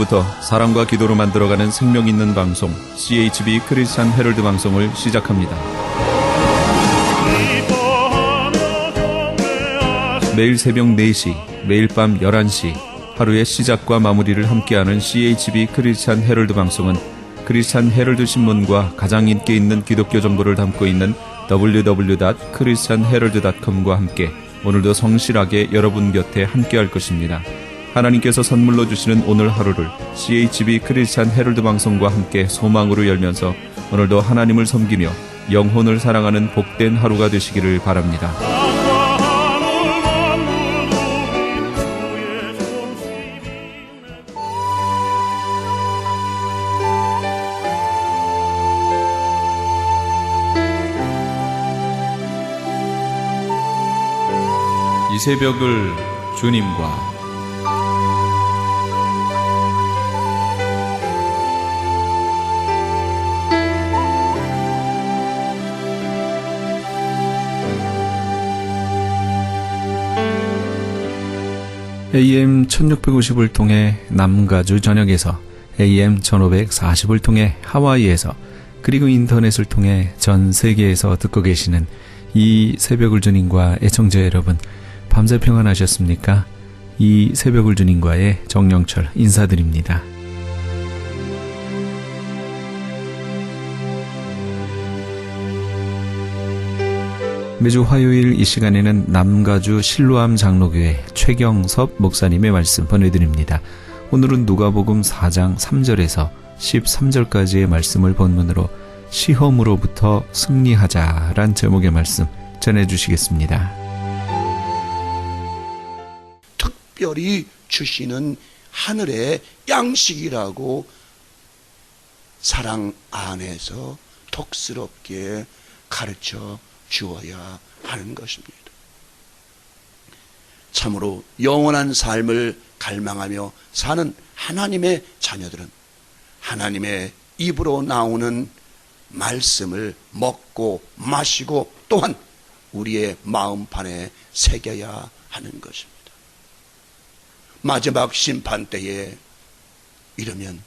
지금부터 사랑과 기도로 만들어가는 생명 있는 방송 CHB 크리스찬 헤럴드 방송을 시작합니다. 매일 새벽 4시, 매일 밤 11시 하루의 시작과 마무리를 함께하는 CHB 크리스찬 헤럴드 방송은 크리스찬 헤럴드 신문과 가장 인기 있는 기독교 정보를 담고 있는 www.christianherald.com과 함께 오늘도 성실하게 여러분 곁에 함께할 것입니다. 하나님께서 선물로 주시는 오늘 하루를 CHB 크리스찬 헤럴드 방송과 함께 소망으로 열면서 오늘도 하나님을 섬기며 영혼을 사랑하는 복된 하루가 되시기를 바랍니다. 이 새벽을 주님과 AM 1650을 통해 남가주 전역에서, AM 1540을 통해 하와이에서, 그리고 인터넷을 통해 전 세계에서 듣고 계시는 이 새벽을 주님과 애청자 여러분, 밤새 평안하셨습니까? 이 새벽을 주님과의 정영철 인사드립니다. 매주 화요일 이 시간에는 남가주 실로암 장로교회 최경섭 목사님의 말씀 보내드립니다. 오늘은 누가복음 4장 3절에서 13절까지의 말씀을 본문으로 시험으로부터 승리하자란 제목의 말씀 전해주시겠습니다. 특별히 주시는 하늘의 양식이라고 사랑 안에서 덕스럽게 가르쳐 주어야 하는 것입니다. 참으로 영원한 삶을 갈망하며 사는 하나님의 자녀들은 하나님의 입으로 나오는 말씀을 먹고 마시고 또한 우리의 마음판에 새겨야 하는 것입니다. 마지막 심판 때에 이르면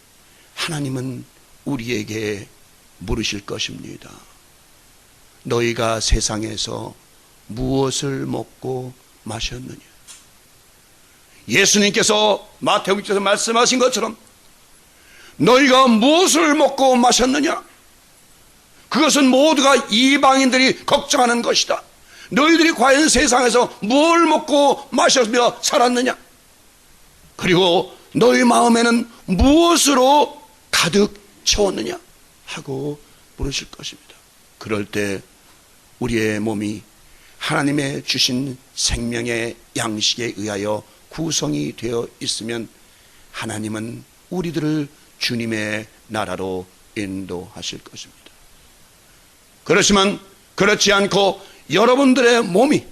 하나님은 우리에게 물으실 것입니다. 너희가 세상에서 무엇을 먹고 마셨느냐? 예수님께서 마태복음에서 말씀하신 것처럼 너희가 무엇을 먹고 마셨느냐? 그것은 모두가 이방인들이 걱정하는 것이다. 너희들이 과연 세상에서 뭘 먹고 마셨며 살았느냐? 그리고 너희 마음에는 무엇으로 가득 채웠느냐? 하고 물으실 것입니다. 그럴 때 우리의 몸이 하나님의 주신 생명의 양식에 의하여 구성이 되어 있으면 하나님은 우리들을 주님의 나라로 인도하실 것입니다. 그렇지만 그렇지 않고 여러분들의 몸이,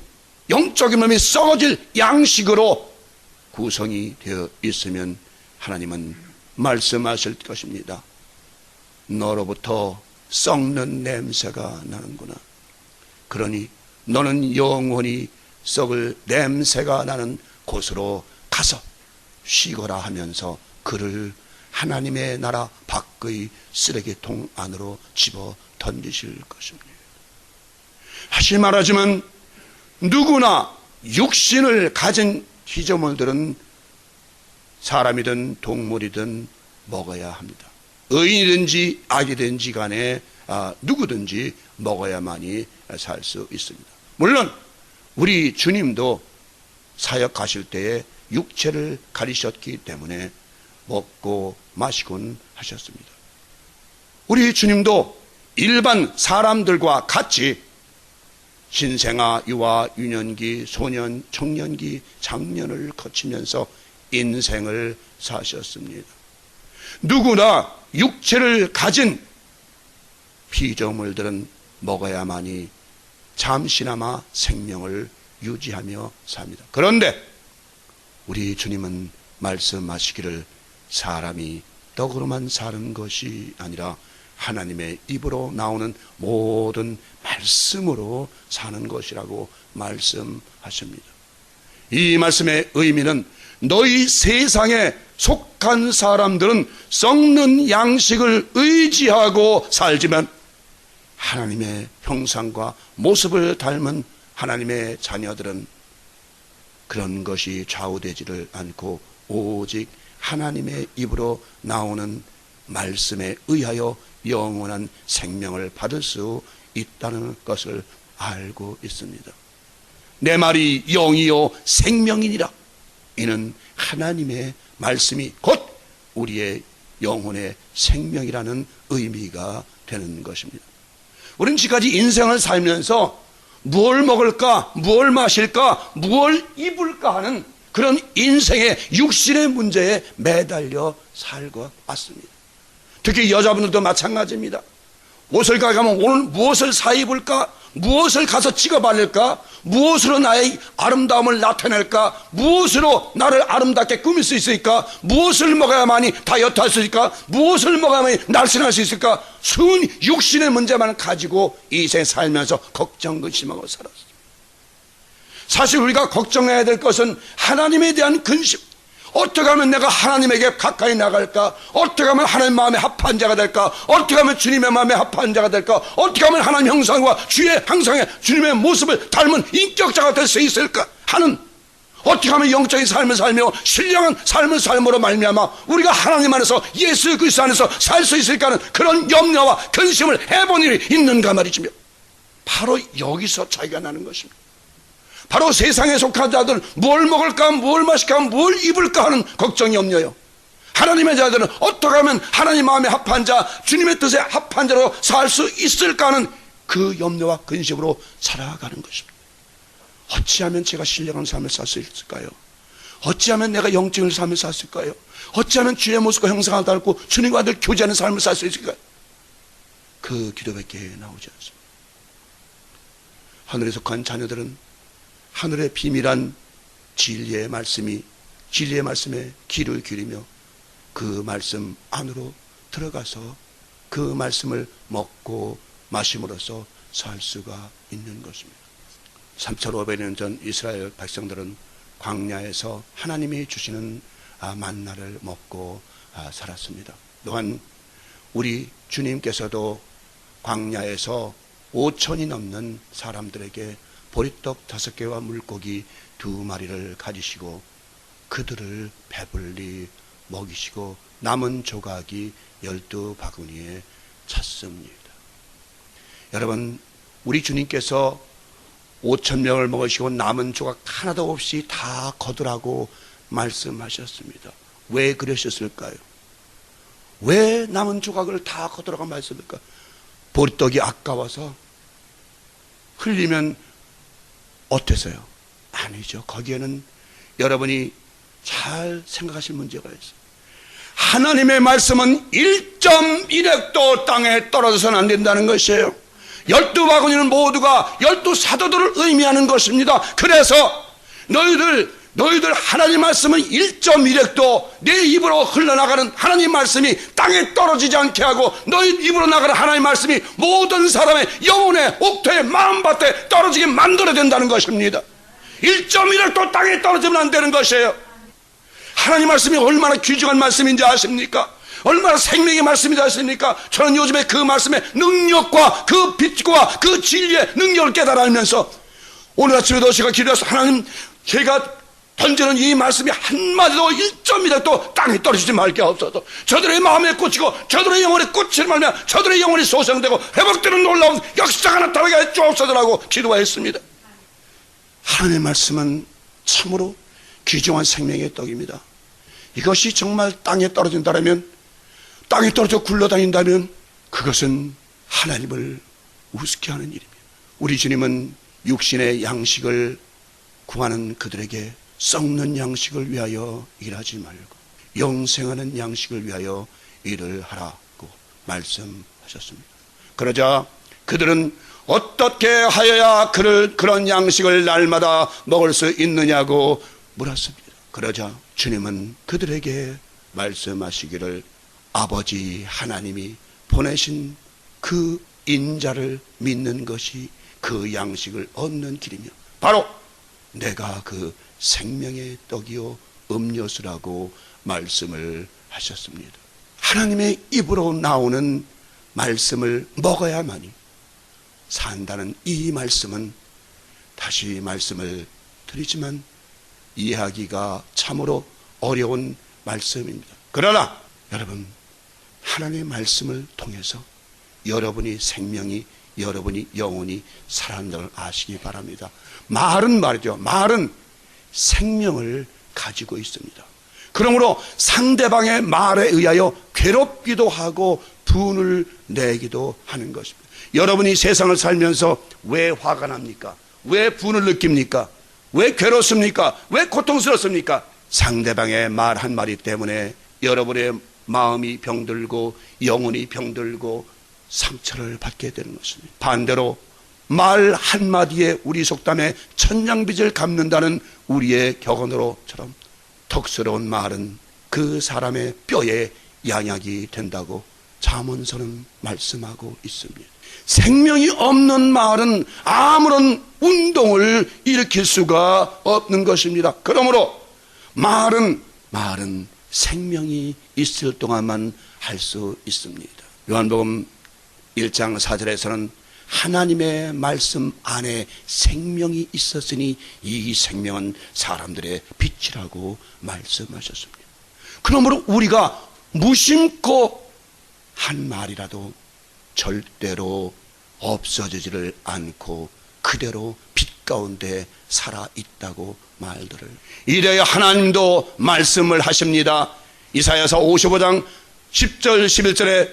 영적인 몸이 썩어질 양식으로 구성이 되어 있으면 하나님은 말씀하실 것입니다. 너로부터 썩는 냄새가 나는구나. 그러니 너는 영원히 썩을 냄새가 나는 곳으로 가서 쉬거라 하면서 그를 하나님의 나라 밖의 쓰레기통 안으로 집어 던지실 것입니다. 다시 말하지만 누구나 육신을 가진 피조물들은 사람이든 동물이든 먹어야 합니다. 의인이든지 악이든지 간에 누구든지 먹어야만이 살 수 있습니다. 물론 우리 주님도 사역하실 때에 육체를 가리셨기 때문에 먹고 마시곤 하셨습니다. 우리 주님도 일반 사람들과 같이 신생아, 유아, 유년기, 소년, 청년기, 장년을 거치면서 인생을 사셨습니다. 누구나 육체를 가진 피조물들은 먹어야만이 잠시나마 생명을 유지하며 삽니다. 그런데 우리 주님은 말씀하시기를 사람이 떡으로만 사는 것이 아니라 하나님의 입으로 나오는 모든 말씀으로 사는 것이라고 말씀하십니다. 이 말씀의 의미는 너희 세상에 속한 사람들은 썩는 양식을 의지하고 살지만 하나님의 형상과 모습을 닮은 하나님의 자녀들은 그런 것이 좌우되지를 않고 오직 하나님의 입으로 나오는 말씀에 의하여 영원한 생명을 받을 수 있다는 것을 알고 있습니다. 내 말이 영이요 생명이니라. 이는 하나님의 말씀이 곧 우리의 영혼의 생명이라는 의미가 되는 것입니다. 우리는 지금까지 인생을 살면서 무엇을 먹을까, 무엇을 마실까, 무엇을 입을까 하는 그런 인생의 육신의 문제에 매달려 살고 왔습니다. 특히 여자분들도 마찬가지입니다. 옷을 가면 오늘 무엇을 사 입을까, 무엇을 가서 찍어 바를까, 무엇으로 나의 아름다움을 나타낼까, 무엇으로 나를 아름답게 꾸밀 수 있을까, 무엇을 먹어야만이 다이어트 할 수 있을까, 무엇을 먹어야만이 날씬할 수 있을까, 순 육신의 문제만 가지고 이 인생 살면서 걱정 근심하고 살았습니다. 사실 우리가 걱정해야 될 것은 하나님에 대한 근심, 어떻게 하면 내가 하나님에게 가까이 나갈까? 어떻게 하면 하나님 마음에 합한 자가 될까? 어떻게 하면 주님의 마음에 합한 자가 될까? 어떻게 하면 하나님 형상과 주의 형상의 주님의 모습을 닮은 인격자가 될 수 있을까? 하는, 어떻게 하면 영적인 삶을 살며 신령한 삶을 삶으로 말미암아 우리가 하나님 안에서 예수 그리스도 안에서 살 수 있을까 하는 그런 염려와 근심을 해본 일이 있는가 말이지요. 바로 여기서 차이가 나는 것입니다. 바로 세상에 속한 자들은 뭘 먹을까, 뭘 마실까, 뭘 입을까 하는 걱정이 염려요. 하나님의 자들은 어떻게 하면 하나님 마음에 합한 자, 주님의 뜻에 합한 자로 살 수 있을까 하는 그 염려와 근심으로 살아가는 것입니다. 어찌하면 제가 신령한 삶을 살 수 있을까요? 어찌하면 내가 영적인 삶을 살 수 있을까요? 어찌하면 주의 모습과 형상을 닮고 주님과 늘 교제하는 삶을 살 수 있을까요? 그 기도밖에 나오지 않습니다. 하늘에 속한 자녀들은 하늘의 비밀한 진리의 말씀에 귀를 기울이며 그 말씀 안으로 들어가서 그 말씀을 먹고 마심으로써 살 수가 있는 것입니다. 3,500년 전 이스라엘 백성들은 광야에서 하나님이 주시는 만나를 먹고 살았습니다. 또한 우리 주님께서도 광야에서 5천이 넘는 사람들에게 보리떡 5개와 물고기 2마리를 가지시고 그들을 배불리 먹이시고 남은 조각이 12바구니에 찼습니다. 여러분, 우리 주님께서 5,000명을 먹으시고 남은 조각 하나도 없이 다 거두라고 말씀하셨습니다. 왜 그러셨을까요? 왜 남은 조각을 다 거두라고 말씀했을까? 보리떡이 아까워서? 흘리면 어때서요? 아니죠. 거기에는 여러분이 잘 생각하실 문제가 있어요. 하나님의 말씀은 1.1획도 땅에 떨어져서는 안 된다는 것이에요. 12바구니는 모두가 12사도들을 의미하는 것입니다. 그래서 너희들 하나님 말씀은 1.1획도 내 입으로 흘러나가는 하나님 말씀이 땅에 떨어지지 않게 하고 너희 입으로 나가는 하나님 말씀이 모든 사람의 영혼의 옥토의 마음밭에 떨어지게 만들어야 된다는 것입니다. 1.1획도 땅에 떨어지면 안 되는 것이에요. 하나님 말씀이 얼마나 귀중한 말씀인지 아십니까? 얼마나 생명의 말씀인지 아십니까? 저는 요즘에 그 말씀의 능력과 그 빛과 그 진리의 능력을 깨달아 알면서 오늘 아침에도 제가 기도해서 하나님, 제가 던지는 이 말씀이 한마디도 1.1획도 땅에 떨어지지 말게 없어도 저들의 마음에 꽂히고 저들의 영혼에 꽂히는 말면 저들의 영혼이 소생되고 회복되는 놀라운 역사가 나타나게 해 주옵소서라고 기도했습니다. 하나님의 말씀은 참으로 귀중한 생명의 떡입니다. 이것이 정말 땅에 떨어진다면, 땅에 떨어져 굴러다닌다면 그것은 하나님을 우습게 하는 일입니다. 우리 주님은 육신의 양식을 구하는 그들에게 썩는 양식을 위하여 일하지 말고 영생하는 양식을 위하여 일을 하라고 말씀하셨습니다. 그러자 그들은 어떻게 하여야 그런 양식을 날마다 먹을 수 있느냐고 물었습니다. 그러자 주님은 그들에게 말씀하시기를 아버지 하나님이 보내신 그 인자를 믿는 것이 그 양식을 얻는 길이며 바로 내가 그 생명의 떡이요 음료수라고 말씀을 하셨습니다. 하나님의 입으로 나오는 말씀을 먹어야만이 산다는 이 말씀은, 다시 말씀을 드리지만 이해하기가 참으로 어려운 말씀입니다. 그러나 여러분, 하나님의 말씀을 통해서 여러분이 생명이, 여러분이 영혼이 살아난다는 걸 아시기 바랍니다. 말은 말이죠. 말은 생명을 가지고 있습니다. 그러므로 상대방의 말에 의하여 괴롭기도 하고 분을 내기도 하는 것입니다. 여러분이 세상을 살면서 왜 화가 납니까? 왜 분을 느낍니까? 왜 괴롭습니까? 왜 고통스럽습니까? 상대방의 말 한마디 때문에 여러분의 마음이 병들고 영혼이 병들고 상처를 받게 되는 것입니다. 반대로 말 한마디에 우리 속담에 천냥빚을 갚는다는 우리의 격언으로처럼 덕스러운 말은 그 사람의 뼈에 양약이 된다고 잠언서는 말씀하고 있습니다. 생명이 없는 말은 아무런 운동을 일으킬 수가 없는 것입니다. 그러므로 말은 생명이 있을 동안만 할 수 있습니다. 요한복음 1장 4절에서는 하나님의 말씀 안에 생명이 있었으니 이 생명은 사람들의 빛이라고 말씀하셨습니다. 그러므로 우리가 무심코 한 말이라도 절대로 없어지지를 않고 그대로 빛 가운데 살아있다고 말들을. 이래야 하나님도 말씀을 하십니다. 이사야서 55장 10절 11절에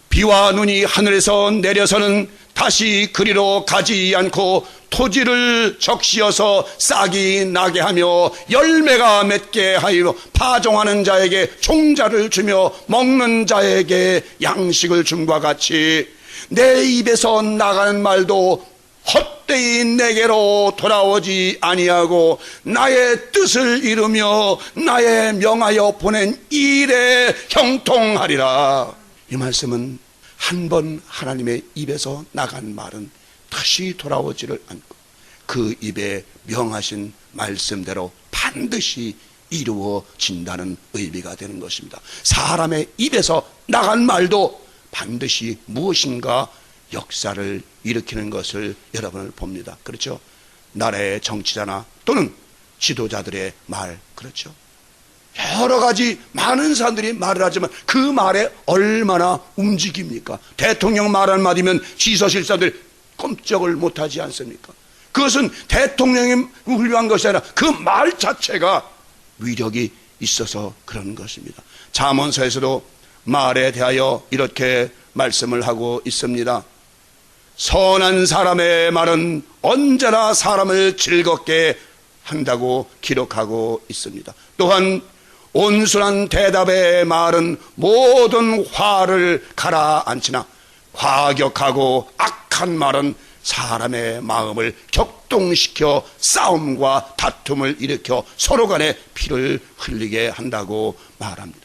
비와 눈이 하늘에서 내려서는 다시 그리로 가지 않고 토지를 적시어서 싹이 나게 하며 열매가 맺게 하여 파종하는 자에게 종자를 주며 먹는 자에게 양식을 줌과 같이 내 입에서 나가는 말도 헛되이 내게로 돌아오지 아니하고 나의 뜻을 이루며 나의 명하여 보낸 일에 형통하리라. 이 말씀은 한 번 하나님의 입에서 나간 말은 다시 돌아오지를 않고 그 입에 명하신 말씀대로 반드시 이루어진다는 의미가 되는 것입니다. 사람의 입에서 나간 말도 반드시 무엇인가 역사를 일으키는 것을 여러분을 봅니다. 그렇죠? 나라의 정치자나 또는 지도자들의 말, 그렇죠? 여러 가지 많은 사람들이 말을 하지만 그 말에 얼마나 움직입니까? 대통령 말 한마디면 지서실사들 꼼짝을 못하지 않습니까? 그것은 대통령이 훌륭한 것이 아니라 그 말 자체가 위력이 있어서 그런 것입니다. 잠언서에서도 말에 대하여 이렇게 말씀을 하고 있습니다. 선한 사람의 말은 언제나 사람을 즐겁게 한다고 기록하고 있습니다. 또한 온순한 대답의 말은 모든 화를 가라앉히나 과격하고 악한 말은 사람의 마음을 격동시켜 싸움과 다툼을 일으켜 서로 간에 피를 흘리게 한다고 말합니다.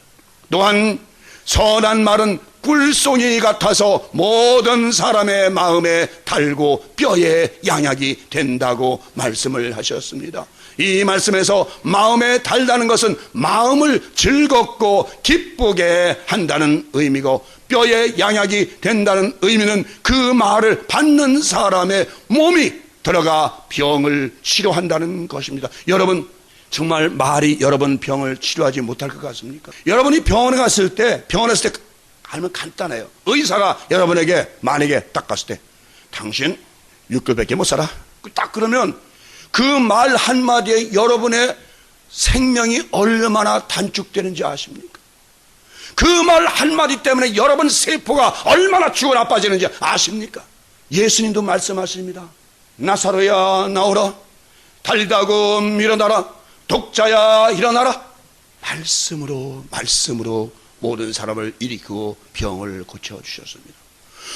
또한 선한 말은 꿀송이 같아서 모든 사람의 마음에 달고 뼈에 양약이 된다고 말씀을 하셨습니다. 이 말씀에서 마음에 달다는 것은 마음을 즐겁고 기쁘게 한다는 의미고, 뼈에 양약이 된다는 의미는 그 말을 받는 사람의 몸이 들어가 병을 치료한다는 것입니다. 여러분, 정말 말이 여러분 병을 치료하지 못할 것 같습니까? 여러분이 병원에 갔을 때 알면 간단해요. 의사가 여러분에게 만약에 딱 갔을 때 당신 6개월밖에 못 살아, 딱 그러면 그 말 한마디에 여러분의 생명이 얼마나 단축되는지 아십니까? 그 말 한마디 때문에 여러분 세포가 얼마나 죽어 나빠지는지 아십니까? 예수님도 말씀하십니다. 나사로야 나오라, 달리다고 일어나라, 독자야 일어나라. 말씀으로 모든 사람을 일으키고 병을 고쳐주셨습니다.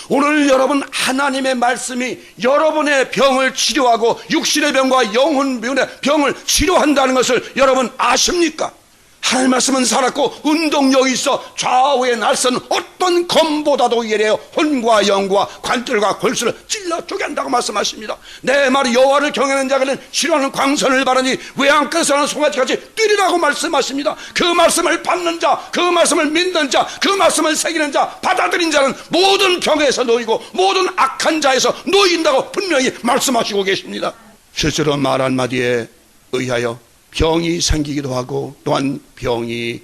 오늘 여러분, 하나님의 말씀이 여러분의 병을 치료하고 육신의 병과 영혼의 병을 치료한다는 것을 여러분 아십니까? 하나님의 말씀은 살았고 운동력이 있어 좌우에 날선 어떤 어떤 검보다도 예리하여 혼과 영과 관절과 골수를 찔러 쪼갠다고 말씀하십니다. 내 말 여호와를 경외하는 자는 싫어하는 광선을 바라니 외양간에서 나는 송아지같이 뛰리라고 말씀하십니다. 그 말씀을 받는 자, 그 말씀을 믿는 자, 그 말씀을 새기는 자, 받아들인 자는 모든 병에서 놓이고 모든 악한 자에서 놓인다고 분명히 말씀하시고 계십니다. 실제로 말 한마디에 의하여 병이 생기기도 하고 또한 병이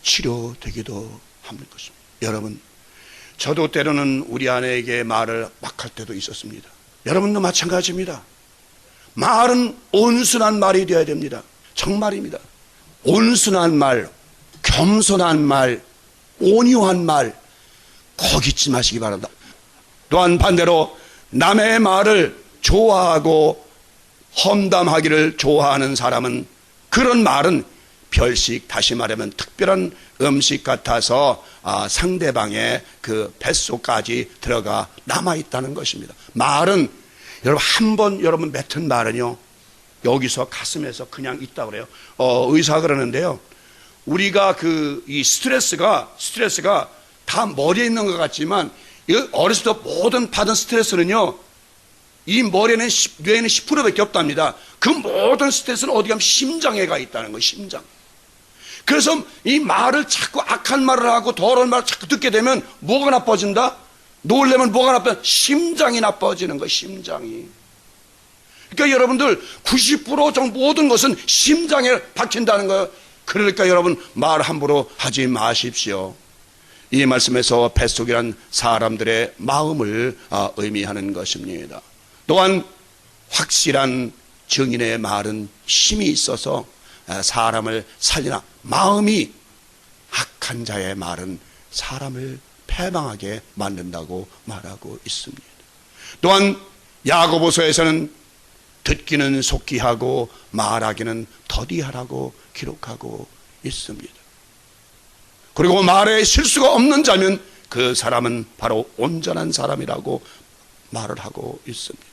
치료되기도 하는 것입니다. 여러분, 저도 때로는 우리 아내에게 말을 막 할 때도 있었습니다. 여러분도 마찬가지입니다. 말은 온순한 말이 되어야 됩니다. 정말입니다. 온순한 말, 겸손한 말, 온유한 말 꼭 잊지 마시기 바랍니다. 또한 반대로 남의 말을 좋아하고 험담하기를 좋아하는 사람은 그런 말은 별식, 다시 말하면 특별한 음식 같아서 상대방의 그 뱃속까지 들어가 남아있다는 것입니다. 말은 여러분 한 번 여러분 뱉은 말은요 여기서 가슴에서 그냥 있다 그래요. 의사가 그러는데요, 우리가 이 스트레스가 다 머리에 있는 것 같지만 어렸을 때 모든 받은 스트레스는요 이 머리에는 뇌에는 10%밖에 없답니다. 그 모든 스트레스는 어디 가면 심장에 가 있다는 거예요. 심장. 그래서 이 말을 자꾸 악한 말을 하고 더러운 말을 자꾸 듣게 되면 뭐가 나빠진다? 놀래면 뭐가 나빠져? 심장이 나빠지는 거예요. 심장이. 그러니까 여러분들 90% 정도 모든 것은 심장에 박힌다는 거예요. 그러니까 여러분 말 함부로 하지 마십시오. 이 말씀에서 뱃속이란 사람들의 마음을 의미하는 것입니다. 또한 확실한 증인의 말은 힘이 있어서 사람을 살리나 마음이 악한 자의 말은 사람을 패망하게 만든다고 말하고 있습니다. 또한 야고보서에서는 듣기는 속히 하고 말하기는 더디하라고 기록하고 있습니다. 그리고 말에 실수가 없는 자면 그 사람은 바로 온전한 사람이라고 말을 하고 있습니다.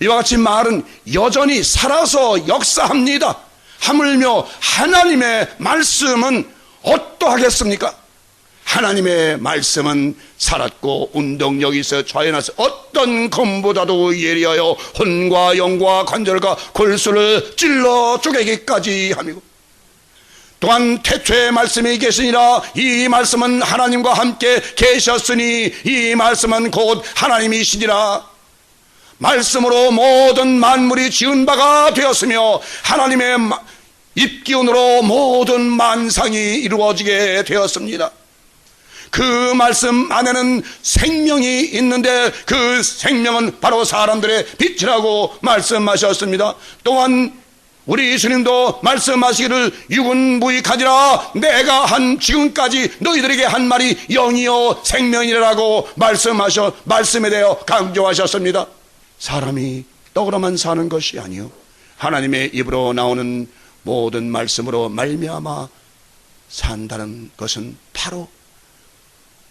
이와 같이 말은 여전히 살아서 역사합니다. 하물며 하나님의 말씀은 어떠하겠습니까? 하나님의 말씀은 살았고 운동력이 있어 좌연하서 어떤 검보다도 예리하여 혼과 영과 관절과 골수를 찔러 쪼개기까지 함이고, 또한 태초의 말씀이 계시니라. 이 말씀은 하나님과 함께 계셨으니 이 말씀은 곧 하나님이시니라. 말씀으로 모든 만물이 지은 바가 되었으며 하나님의 입기운으로 모든 만상이 이루어지게 되었습니다. 그 말씀 안에는 생명이 있는데 그 생명은 바로 사람들의 빛이라고 말씀하셨습니다. 또한 우리 예수님도 말씀하시기를 유근무익하지라 내가 지금까지 너희들에게 한 말이 영이요 생명이라고 말씀에 대해 강조하셨습니다. 사람이 떡으로만 사는 것이 아니요 하나님의 입으로 나오는 모든 말씀으로 말미암아 산다는 것은 바로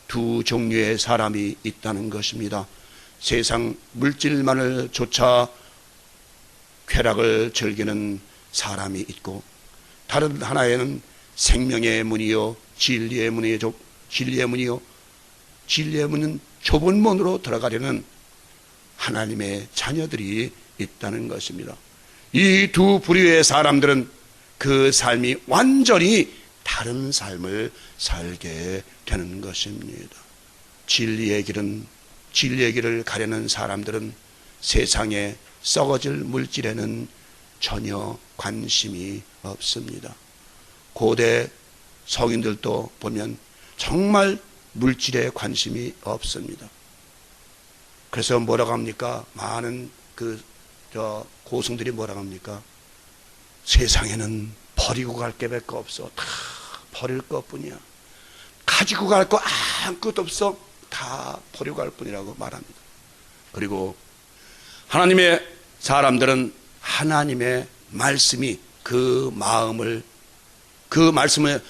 두 종류의 사람이 있다는 것입니다. 세상 물질만을 쫓아 쾌락을 즐기는 사람이 있고, 다른 하나에는 생명의 문이요 진리의 문이요 진리의 문은 좁은 문으로 들어가려는 하나님의 자녀들이 있다는 것입니다. 이 두 부류의 사람들은 그 삶이 완전히 다른 삶을 살게 되는 것입니다. 진리의 길을 가려는 사람들은 세상에 썩어질 물질에는 전혀 관심이 없습니다. 고대 성인들도 보면 정말 물질에 관심이 없습니다. 그래서 뭐라고 합니까? 많은 고승들이 뭐라고 합니까? 세상에는 버리고 갈 게 몇 거 없어. 다 버릴 것뿐이야. 가지고 갈 거 아무것도 없어. 다 버리고 갈 뿐이라고 말합니다. 그리고 하나님의 사람들은 하나님의 말씀이 그 말씀에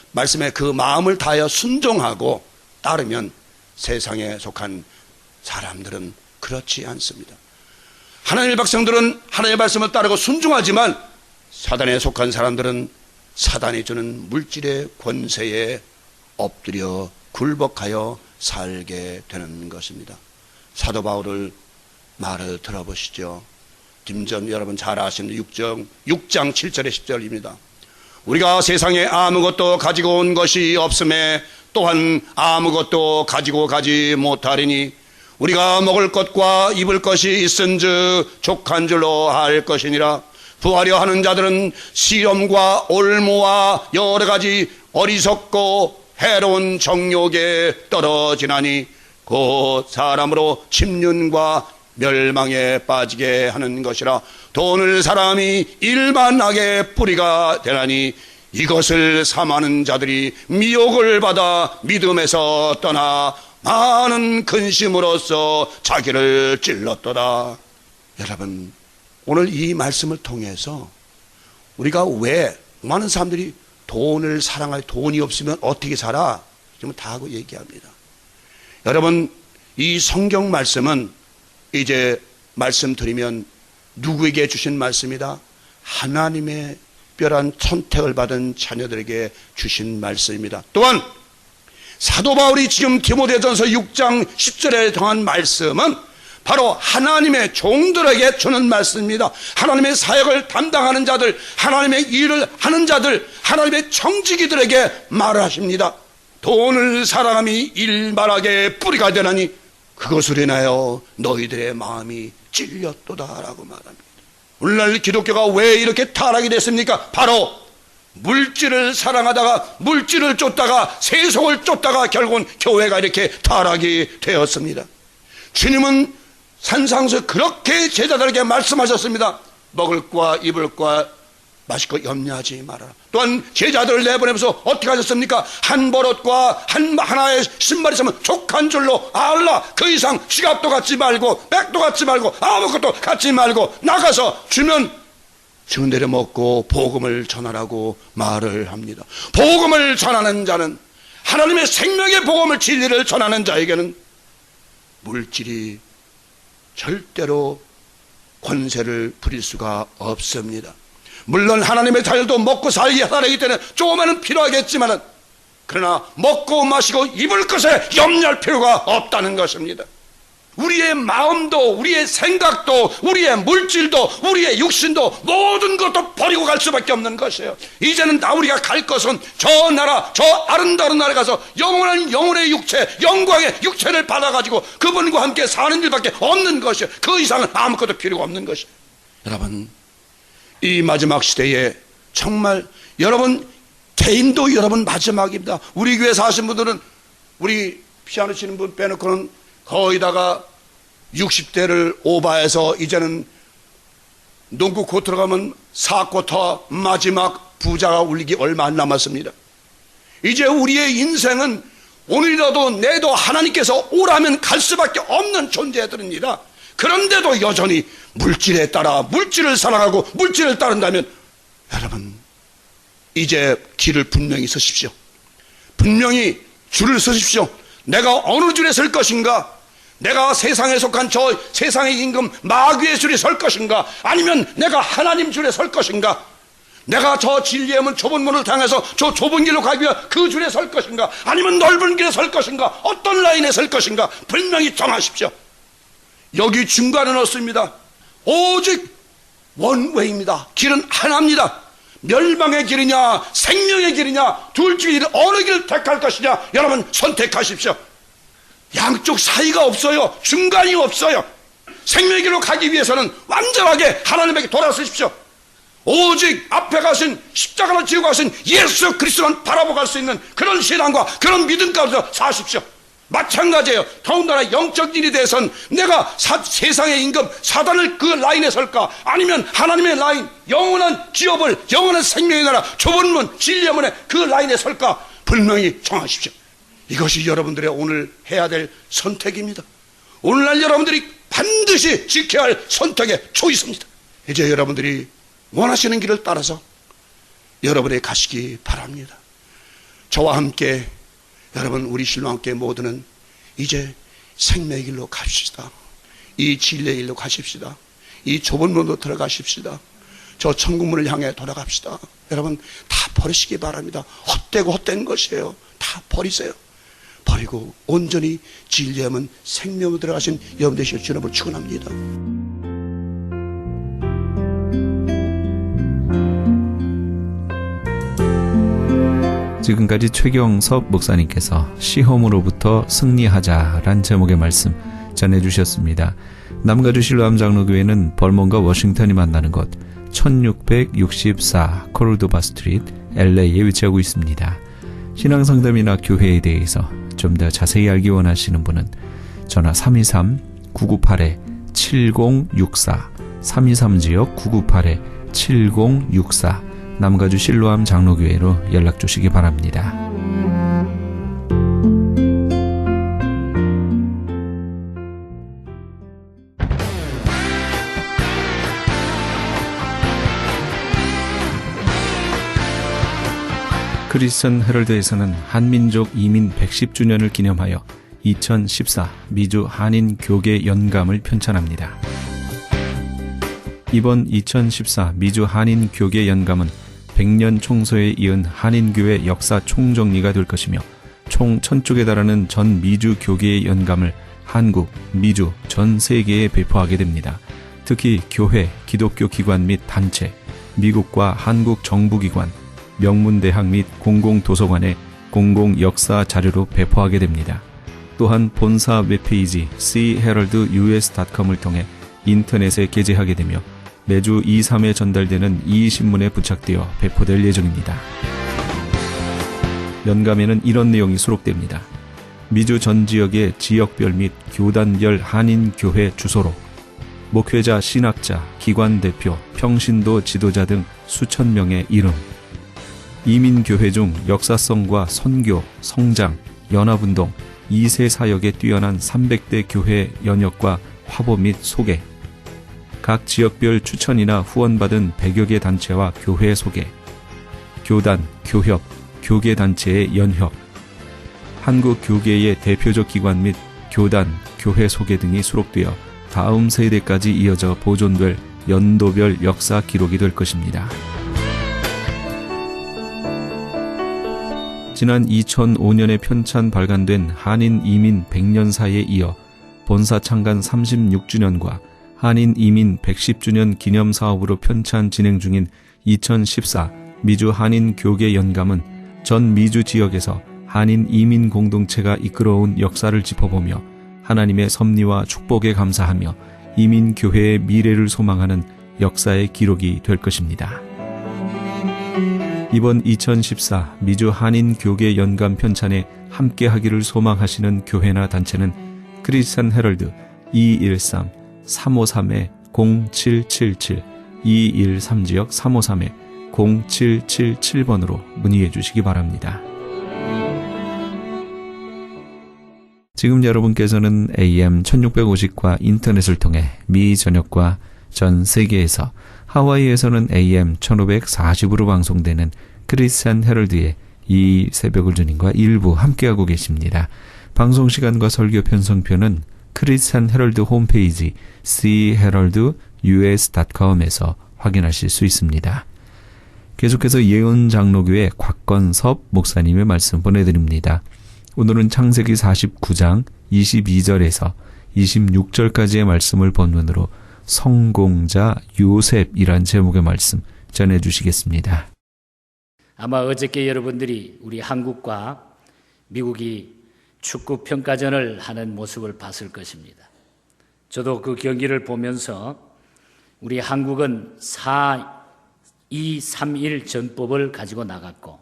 그 마음을 다하여 순종하고 따르면, 세상에 속한 사람들은 그렇지 않습니다. 하나님의 백성들은 하나님의 말씀을 따르고 순종하지만 사단에 속한 사람들은 사단이 주는 물질의 권세에 엎드려 굴복하여 살게 되는 것입니다. 사도 바울을 말을 들어보시죠. dim전 여러분 잘 아시는 6장 7절의 10절입니다. 우리가 세상에 아무것도 가지고 온 것이 없음에 또한 아무것도 가지고 가지 못하리니 우리가 먹을 것과 입을 것이 있은즉 족한 줄로 할 것이니라. 부하려 하는 자들은 시험과 올무와 여러 가지 어리석고 해로운 정욕에 떨어지나니 곧 사람으로 침륜과 멸망에 빠지게 하는 것이라. 돈을 사람이 일만하게 뿌리가 되나니 이것을 삼하는 자들이 미혹을 받아 믿음에서 떠나 많은 근심으로써 자기를 찔렀도다. 여러분, 오늘 이 말씀을 통해서 우리가 왜 많은 사람들이 돈을 사랑할 돈이 없으면 어떻게 살아? 지금 다 하고 얘기합니다. 여러분, 이 성경 말씀은 이제 말씀드리면 누구에게 주신 말씀이다? 하나님의 특별한 선택을 받은 자녀들에게 주신 말씀입니다. 또한 사도 바울이 지금 디모데전서 6장 10절에 정한 말씀은 바로 하나님의 종들에게 주는 말씀입니다. 하나님의 사역을 담당하는 자들, 하나님의 일을 하는 자들, 하나님의 청지기들에게 말을 하십니다. 돈을 사랑함이 일만하게 뿌리가 되나니 그것으로 인하여 너희들의 마음이 찔렸도다라고 말합니다. 오늘날 기독교가 왜 이렇게 타락이 됐습니까? 바로 물질을 사랑하다가 물질을 쫓다가 세속을 쫓다가 결국은 교회가 이렇게 타락이 되었습니다. 주님은 산상에서 그렇게 제자들에게 말씀하셨습니다. 먹을 과 입을 과 마실 것 염려하지 말아라. 또한 제자들을 내보내면서 어떻게 하셨습니까? 한 버릇과 하나의 신발이 있으면 족한 줄로 알라. 그 이상 지갑도 갖지 말고 백도 갖지 말고 아무것도 갖지 말고 나가서 주면 내려 먹고 복음을 전하라고 말을 합니다. 복음을 전하는 자는, 하나님의 생명의 복음을, 진리를 전하는 자에게는 물질이 절대로 권세를 부릴 수가 없습니다. 물론 하나님의 자녀도 먹고 살기 때문에 조금은 필요하겠지만, 그러나 먹고 마시고 입을 것에 염려할 필요가 없다는 것입니다. 우리의 마음도, 우리의 생각도, 우리의 물질도, 우리의 육신도 모든 것도 버리고 갈 수밖에 없는 것이에요. 이제는 우리가 갈 것은 저 나라, 저 아름다운 나라에 가서 영원한 영혼의 육체, 영광의 육체를 받아가지고 그분과 함께 사는 일밖에 없는 것이에요. 그 이상은 아무것도 필요가 없는 것이에요. 여러분, 이 마지막 시대에 정말 여러분 개인도 여러분 마지막입니다. 우리 교회 사신 분들은, 우리 피아노 치는 분 빼놓고는 거의 다가 60대를 오버해서 이제는 농구 코트로 가면 4쿼터 마지막 부자가 울리기 얼마 안 남았습니다. 이제 우리의 인생은 오늘이라도 내도 하나님께서 오라면 갈 수밖에 없는 존재들입니다. 그런데도 여전히 물질에 따라 물질을 사랑하고 물질을 따른다면, 여러분 이제 길을 분명히 서십시오. 분명히 줄을 서십시오. 내가 어느 줄에 설 것인가? 내가 세상에 속한 저 세상의 임금 마귀의 줄에 설 것인가? 아니면 내가 하나님 줄에 설 것인가? 내가 저 진리의 문 좁은 문을 향해서 저 좁은 길로 가기 위해 그 줄에 설 것인가? 아니면 넓은 길에 설 것인가? 어떤 라인에 설 것인가? 분명히 정하십시오. 여기 중간은 없습니다. 오직 원웨이입니다. 길은 하나입니다. 멸망의 길이냐 생명의 길이냐, 둘 중에 어느 길을 택할 것이냐, 여러분 선택하십시오. 양쪽 사이가 없어요. 중간이 없어요. 생명의 길로 가기 위해서는 완전하게 하나님에게 돌아서십시오. 오직 앞에 가신 십자가를 지고 가신 예수 그리스도만 바라보고 갈 수 있는 그런 신앙과 그런 믿음 가운데 사십시오. 마찬가지예요. 더군다나 영적 일에 대해서는 내가 세상의 임금 사단을 그 라인에 설까, 아니면 하나님의 라인, 영원한 기업을, 영원한 생명의 나라, 좁은 문, 진리의 문에 그 라인에 설까 분명히 정하십시오. 이것이 여러분들의 오늘 해야 될 선택입니다. 오늘날 여러분들이 반드시 지켜야 할 선택의 초이스입니다. 이제 여러분들이 원하시는 길을 따라서 여러분이 가시기 바랍니다. 저와 함께, 여러분 우리 신랑께 모두는 이제 생명의 길로 갑시다. 이 진리의 길로 가십시다. 이 좁은 문으로 들어가십시다. 저 천국문을 향해 돌아갑시다. 여러분 다 버리시기 바랍니다. 헛되고 헛된 것이에요. 다 버리세요. 버리고 온전히 진리하면 생명으로 들어가신 여러분 되실 줄 여러분 축원합니다. 지금까지 최경섭 목사님께서 시험으로부터 승리하자란 제목의 말씀 전해주셨습니다. 남가주 실로암 장로교회는 벌몬과 워싱턴이 만나는 곳 1664 코르도바 스트리트 LA에 위치하고 있습니다. 신앙상담이나 교회에 대해서 좀 더 자세히 알기 원하시는 분은 전화 323-998-7064 323지역 998-7064 남가주 실로암 장로교회로 연락 주시기 바랍니다. 크리스천 헤럴드에서는 한민족 이민 110주년을 기념하여 2014 미주 한인 교계 연감을 편찬합니다. 이번 2014 미주 한인 교계 연감은 100년 총서에 이은 한인교회 역사 총정리가 될 것이며 총 1000쪽에 달하는 전 미주 교계의 연감을 한국, 미주, 전 세계에 배포하게 됩니다. 특히 교회, 기독교 기관 및 단체, 미국과 한국 정부기관, 명문대학 및 공공도서관의 공공역사 자료로 배포하게 됩니다. 또한 본사 웹페이지 cheraldus.com을 통해 인터넷에 게재하게 되며 매주 2, 3회 전달되는 이 신문에 부착되어 배포될 예정입니다. 연감에는 이런 내용이 수록됩니다. 미주 전 지역의 지역별 및 교단별 한인교회 주소로 목회자, 신학자, 기관 대표, 평신도 지도자 등 수천 명의 이름, 이민교회 중 역사성과 선교, 성장, 연합운동, 2세 사역에 뛰어난 300대 교회 연역과 화보 및 소개, 각 지역별 추천이나 후원받은 100여 개 단체와 교회 소개, 교단, 교협, 교계단체의 연협, 한국 교계의 대표적 기관 및 교단, 교회 소개 등이 수록되어 다음 세대까지 이어져 보존될 연도별 역사 기록이 될 것입니다. 지난 2005년에 편찬 발간된 한인 이민 100년사에 이어 본사 창간 36주년과 한인 이민 110주년 기념 사업으로 편찬 진행 중인 2014 미주 한인 교계 연감은 전 미주 지역에서 한인 이민 공동체가 이끌어온 역사를 짚어보며 하나님의 섭리와 축복에 감사하며 이민 교회의 미래를 소망하는 역사의 기록이 될 것입니다. 이번 2014 미주 한인 교계 연감 편찬에 함께하기를 소망하시는 교회나 단체는 크리스천 헤럴드 213-353-0777 213지역 353-0777번으로 문의해 주시기 바랍니다. 지금 여러분께서는 AM 1650과 인터넷을 통해 미 전역과 전 세계에서 하와이에서는 AM 1540으로 방송되는 크리스천 헤럴드의 이 새벽을 주님과 일부 함께하고 계십니다. 방송 시간과 설교 편성표는 크리스천 헤럴드 홈페이지 cheraldus.com에서 확인하실 수 있습니다. 계속해서 예언 장로교회 곽건섭 목사님의 말씀 보내드립니다. 오늘은 창세기 49장 22절에서 26절까지의 말씀을 본문으로 성공자 요셉이란 제목의 말씀 전해주시겠습니다. 아마 어저께 여러분들이 우리 한국과 미국이 축구 평가전을 하는 모습을 봤을 것입니다. 저도 그 경기를 보면서 우리 한국은 4-2-3-1 전법을 가지고 나갔고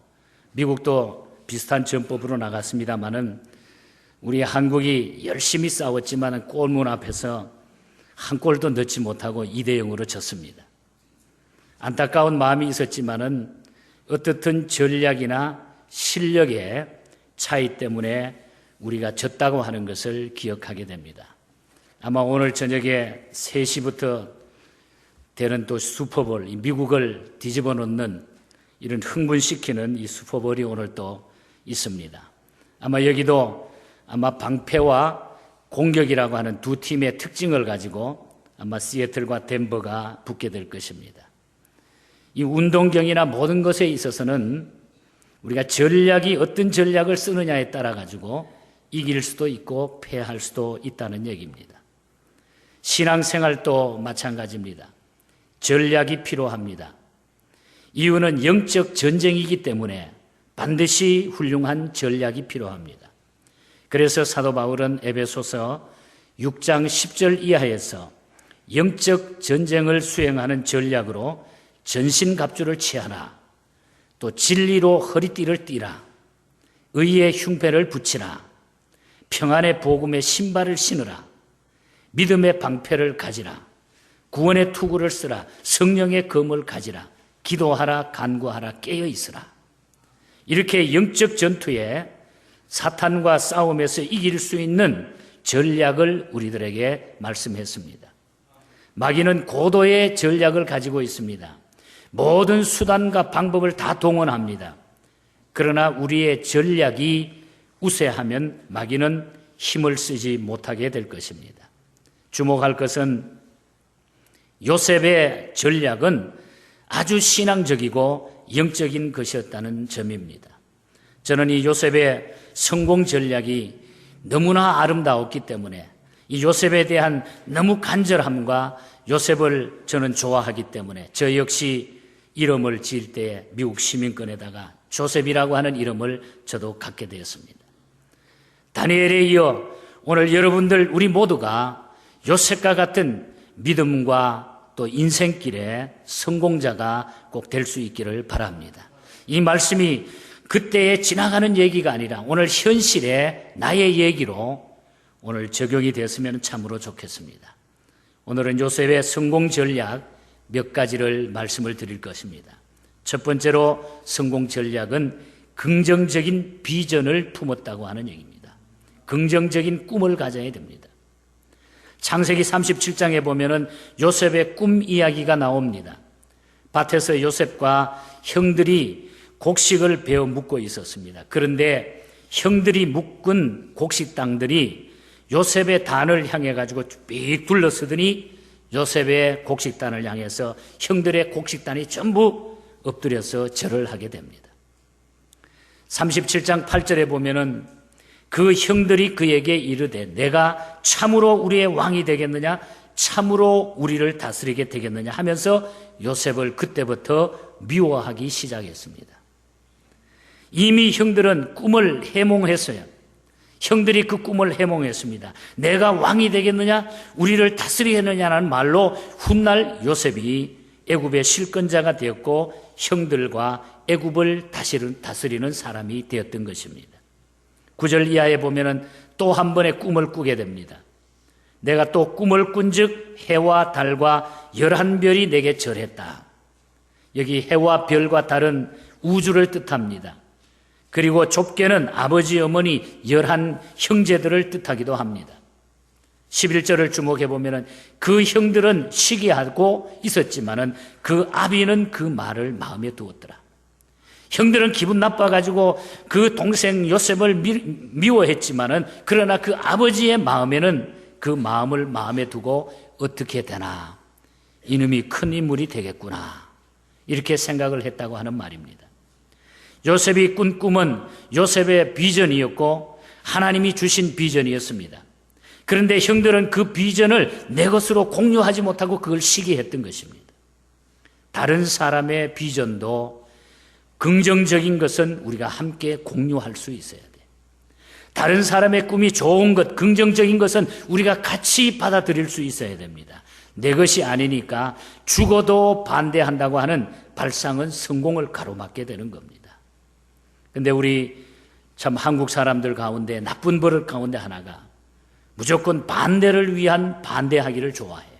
미국도 비슷한 전법으로 나갔습니다마는 우리 한국이 열심히 싸웠지만 골문 앞에서 한 골도 넣지 못하고 2-0으로 졌습니다. 안타까운 마음이 있었지만은 어떻든 전략이나 실력의 차이 때문에 우리가 졌다고 하는 것을 기억하게 됩니다. 아마 오늘 저녁에 3시부터 되는 또 슈퍼볼, 미국을 뒤집어 놓는 이런 흥분시키는 이 슈퍼볼이 오늘 또 있습니다. 아마 여기도 아마 방패와 공격이라고 하는 두 팀의 특징을 가지고 아마 시애틀과 덴버가 붙게 될 것입니다. 이 운동경이나 모든 것에 있어서는 우리가 전략이 어떤 전략을 쓰느냐에 따라 가지고 이길 수도 있고 패할 수도 있다는 얘기입니다. 신앙생활도 마찬가지입니다. 전략이 필요합니다. 이유는 영적 전쟁이기 때문에 반드시 훌륭한 전략이 필요합니다. 그래서 사도 바울은 에베소서 6장 10절 이하에서 영적 전쟁을 수행하는 전략으로 전신갑주를 취하라. 또 진리로 허리띠를 띠라. 의의 흉배를 붙이라. 평안의 복음의 신발을 신으라. 믿음의 방패를 가지라. 구원의 투구를 쓰라. 성령의 검을 가지라. 기도하라. 간구하라. 깨어 있으라. 이렇게 영적 전투에 사탄과 싸움에서 이길 수 있는 전략을 우리들에게 말씀했습니다. 마귀는 고도의 전략을 가지고 있습니다. 모든 수단과 방법을 다 동원합니다. 그러나 우리의 전략이 우세하면 마귀는 힘을 쓰지 못하게 될 것입니다. 주목할 것은 요셉의 전략은 아주 신앙적이고 영적인 것이었다는 점입니다. 저는 이 요셉의 성공 전략이 너무나 아름다웠기 때문에 이 요셉에 대한 너무 간절함과 요셉을 저는 좋아하기 때문에 저 역시 이름을 지을 때 미국 시민권에다가 조셉이라고 하는 이름을 저도 갖게 되었습니다. 다니엘에 이어 오늘 여러분들 우리 모두가 요셉과 같은 믿음과 또 인생길의 성공자가 꼭 될 수 있기를 바랍니다. 이 말씀이 그때에 지나가는 얘기가 아니라 오늘 현실의 나의 얘기로 오늘 적용이 됐으면 참으로 좋겠습니다. 오늘은 요셉의 성공 전략 몇 가지를 말씀을 드릴 것입니다. 첫 번째로 성공 전략은 긍정적인 비전을 품었다고 하는 얘기입니다. 긍정적인 꿈을 가져야 됩니다. 창세기 37장에 보면은 요셉의 꿈 이야기가 나옵니다. 밭에서 요셉과 형들이 곡식을 베어 묻고 있었습니다. 그런데 형들이 묶은 곡식 땅들이 요셉의 단을 향해 가지고 삐 둘러서더니 요셉의 곡식단을 향해서 형들의 곡식단이 전부 엎드려서 절을 하게 됩니다. 37장 8절에 보면은 그 형들이 그에게 이르되 내가 참으로 우리의 왕이 되겠느냐 참으로 우리를 다스리게 되겠느냐 하면서 요셉을 그때부터 미워하기 시작했습니다. 이미 형들은 꿈을 해몽했어요. 형들이 그 꿈을 해몽했습니다. 내가 왕이 되겠느냐 우리를 다스리겠느냐는 말로 훗날 요셉이 애굽의 실권자가 되었고 형들과 애굽을 다스리는 사람이 되었던 것입니다. 9절 이하에 보면은 또 한 번의 꿈을 꾸게 됩니다. 내가 또 꿈을 꾼즉 해와 달과 11별이 내게 절했다. 여기 해와 별과 달은 우주를 뜻합니다. 그리고 좁게는 아버지 어머니 11 형제들을 뜻하기도 합니다. 11절을 주목해 보면은 그 형들은 시기하고 있었지만은 그 아비는 그 말을 마음에 두었더라. 형들은 기분 나빠가지고 그 동생 요셉을 미워했지만은 그러나 그 아버지의 마음에는 그 마음을 마음에 두고 어떻게 되나 이놈이 큰 인물이 되겠구나 이렇게 생각을 했다고 하는 말입니다. 요셉이 꾼 꿈은 요셉의 비전이었고 하나님이 주신 비전이었습니다. 그런데 형들은 그 비전을 내 것으로 공유하지 못하고 그걸 시기했던 것입니다. 다른 사람의 비전도 긍정적인 것은 우리가 함께 공유할 수 있어야 돼. 다른 사람의 꿈이 좋은 것, 긍정적인 것은 우리가 같이 받아들일 수 있어야 됩니다. 내 것이 아니니까 죽어도 반대한다고 하는 발상은 성공을 가로막게 되는 겁니다. 근데 우리 참 한국 사람들 가운데 나쁜 버릇 가운데 하나가 무조건 반대를 위한 반대하기를 좋아해요.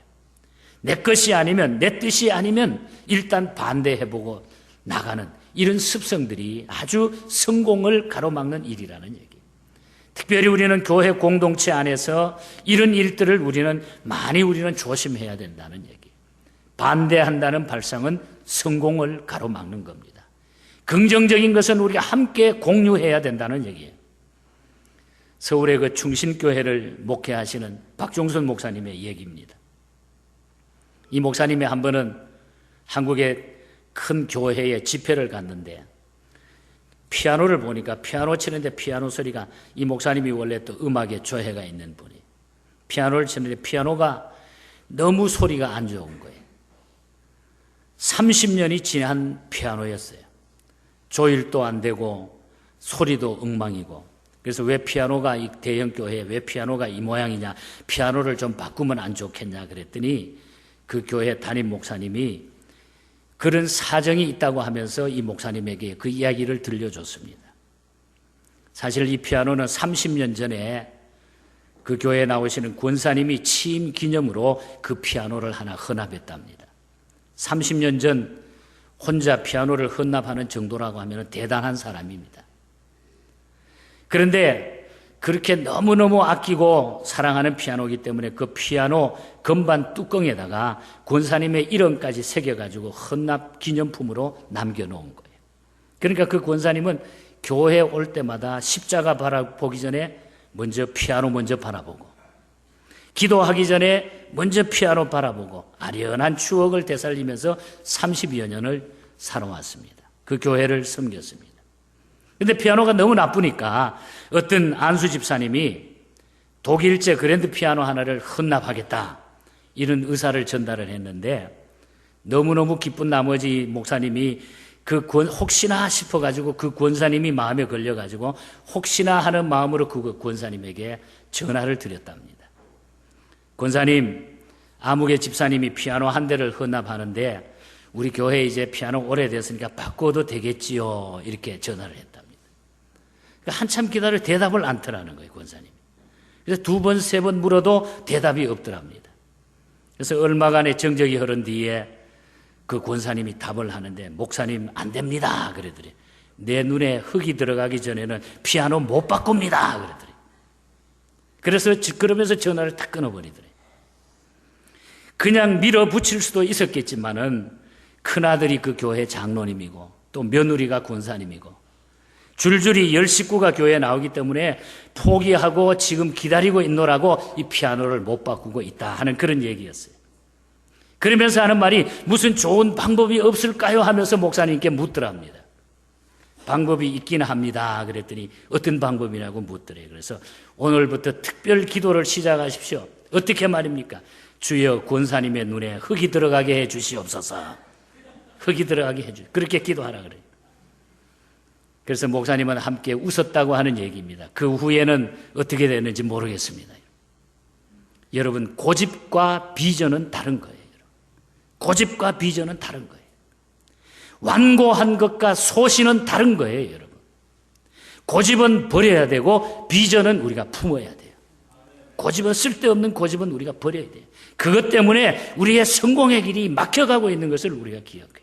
내 것이 아니면 내 뜻이 아니면 일단 반대해보고 나가는 이런 습성들이 아주 성공을 가로막는 일이라는 얘기예요. 특별히 우리는 교회 공동체 안에서 이런 일들을 우리는 조심해야 된다는 얘기. 반대한다는 발상은 성공을 가로막는 겁니다. 긍정적인 것은 우리가 함께 공유해야 된다는 얘기예요. 서울의 그 충신교회를 목회하시는 박종선 목사님의 얘기입니다. 이 목사님이 한 번은 한국의 큰 교회에 집회를 갔는데 피아노를 보니까 피아노 치는데 피아노 소리가, 이 목사님이 원래 또 음악에 조예가 있는 분이, 피아노를 치는데 피아노가 너무 소리가 안 좋은 거예요. 30년이 지난 피아노였어요. 조율도 안 되고 소리도 엉망이고. 그래서 왜 피아노가, 이 대형 교회에 왜 피아노가 이 모양이냐, 피아노를 좀 바꾸면 안 좋겠냐 그랬더니 그 교회 담임 목사님이 그런 사정이 있다고 하면서 이 목사님에게 그 이야기를 들려줬습니다. 사실 이 피아노는 30년 전에 그 교회에 나오시는 권사님이 취임 기념으로 그 피아노를 하나 헌납했답니다. 30년 전 혼자 피아노를 헌납하는 정도라고 하면 대단한 사람입니다. 그런데 그렇게 너무너무 아끼고 사랑하는 피아노이기 때문에 그 피아노 건반 뚜껑에다가 권사님의 이름까지 새겨가지고 헌납 기념품으로 남겨놓은 거예요. 그러니까 그 권사님은 교회 올 때마다 십자가 바라보기 전에 먼저 피아노 먼저 바라보고, 기도하기 전에 먼저 피아노 바라보고 아련한 추억을 되살리면서 30여 년을 살아왔습니다. 그 교회를 섬겼습니다. 근데 피아노가 너무 나쁘니까 어떤 안수 집사님이 독일제 그랜드 피아노 하나를 헌납하겠다, 이런 의사를 전달을 했는데, 너무너무 기쁜 나머지 목사님이 혹시나 싶어가지고 그 권사님이 마음에 걸려가지고 혹시나 하는 마음으로 그 권사님에게 전화를 드렸답니다. 권사님, 아무개 집사님이 피아노 한 대를 헌납하는데 우리 교회 이제 피아노 오래됐으니까 바꿔도 되겠지요, 이렇게 전화를 했답니다. 그러니까 한참 기다려 대답을 않더라는 거예요, 권사님이. 그래서 2번, 3번 물어도 대답이 없더랍니다. 그래서 얼마간의 정적이 흐른 뒤에 그 권사님이 답을 하는데, 목사님 안 됩니다 그러더래. 내 눈에 흙이 들어가기 전에는 피아노 못 바꿉니다 그러더래. 그래서 그러면서 전화를 탁 끊어버리더래. 그냥 밀어붙일 수도 있었겠지만은 큰아들이 그 교회 장로님이고 또 며느리가 권사님이고 줄줄이 10식구가 교회에 나오기 때문에 포기하고 지금 기다리고 있노라고 이 피아노를 못 바꾸고 있다 하는 그런 얘기였어요. 그러면서 하는 말이, 무슨 좋은 방법이 없을까요 하면서 목사님께 묻더랍니다. 방법이 있긴 합니다 그랬더니 어떤 방법이냐고 묻더래요. 그래서 오늘부터 특별 기도를 시작하십시오. 어떻게 말입니까? 주여, 권사님의 눈에 흙이 들어가게 해 주시옵소서. 흙이 들어가게 해 주시옵소서. 그렇게 기도하라 그래요. 그래서 목사님은 함께 웃었다고 하는 얘기입니다. 그 후에는 어떻게 됐는지 모르겠습니다. 여러분, 고집과 비전은 다른 거예요. 고집과 비전은 다른 거예요. 완고한 것과 소신은 다른 거예요, 여러분. 고집은 버려야 되고 비전은 우리가 품어야 돼요. 고집은, 쓸데없는 고집은 우리가 버려야 돼요. 그것 때문에 우리의 성공의 길이 막혀가고 있는 것을 우리가 기억해야 돼요.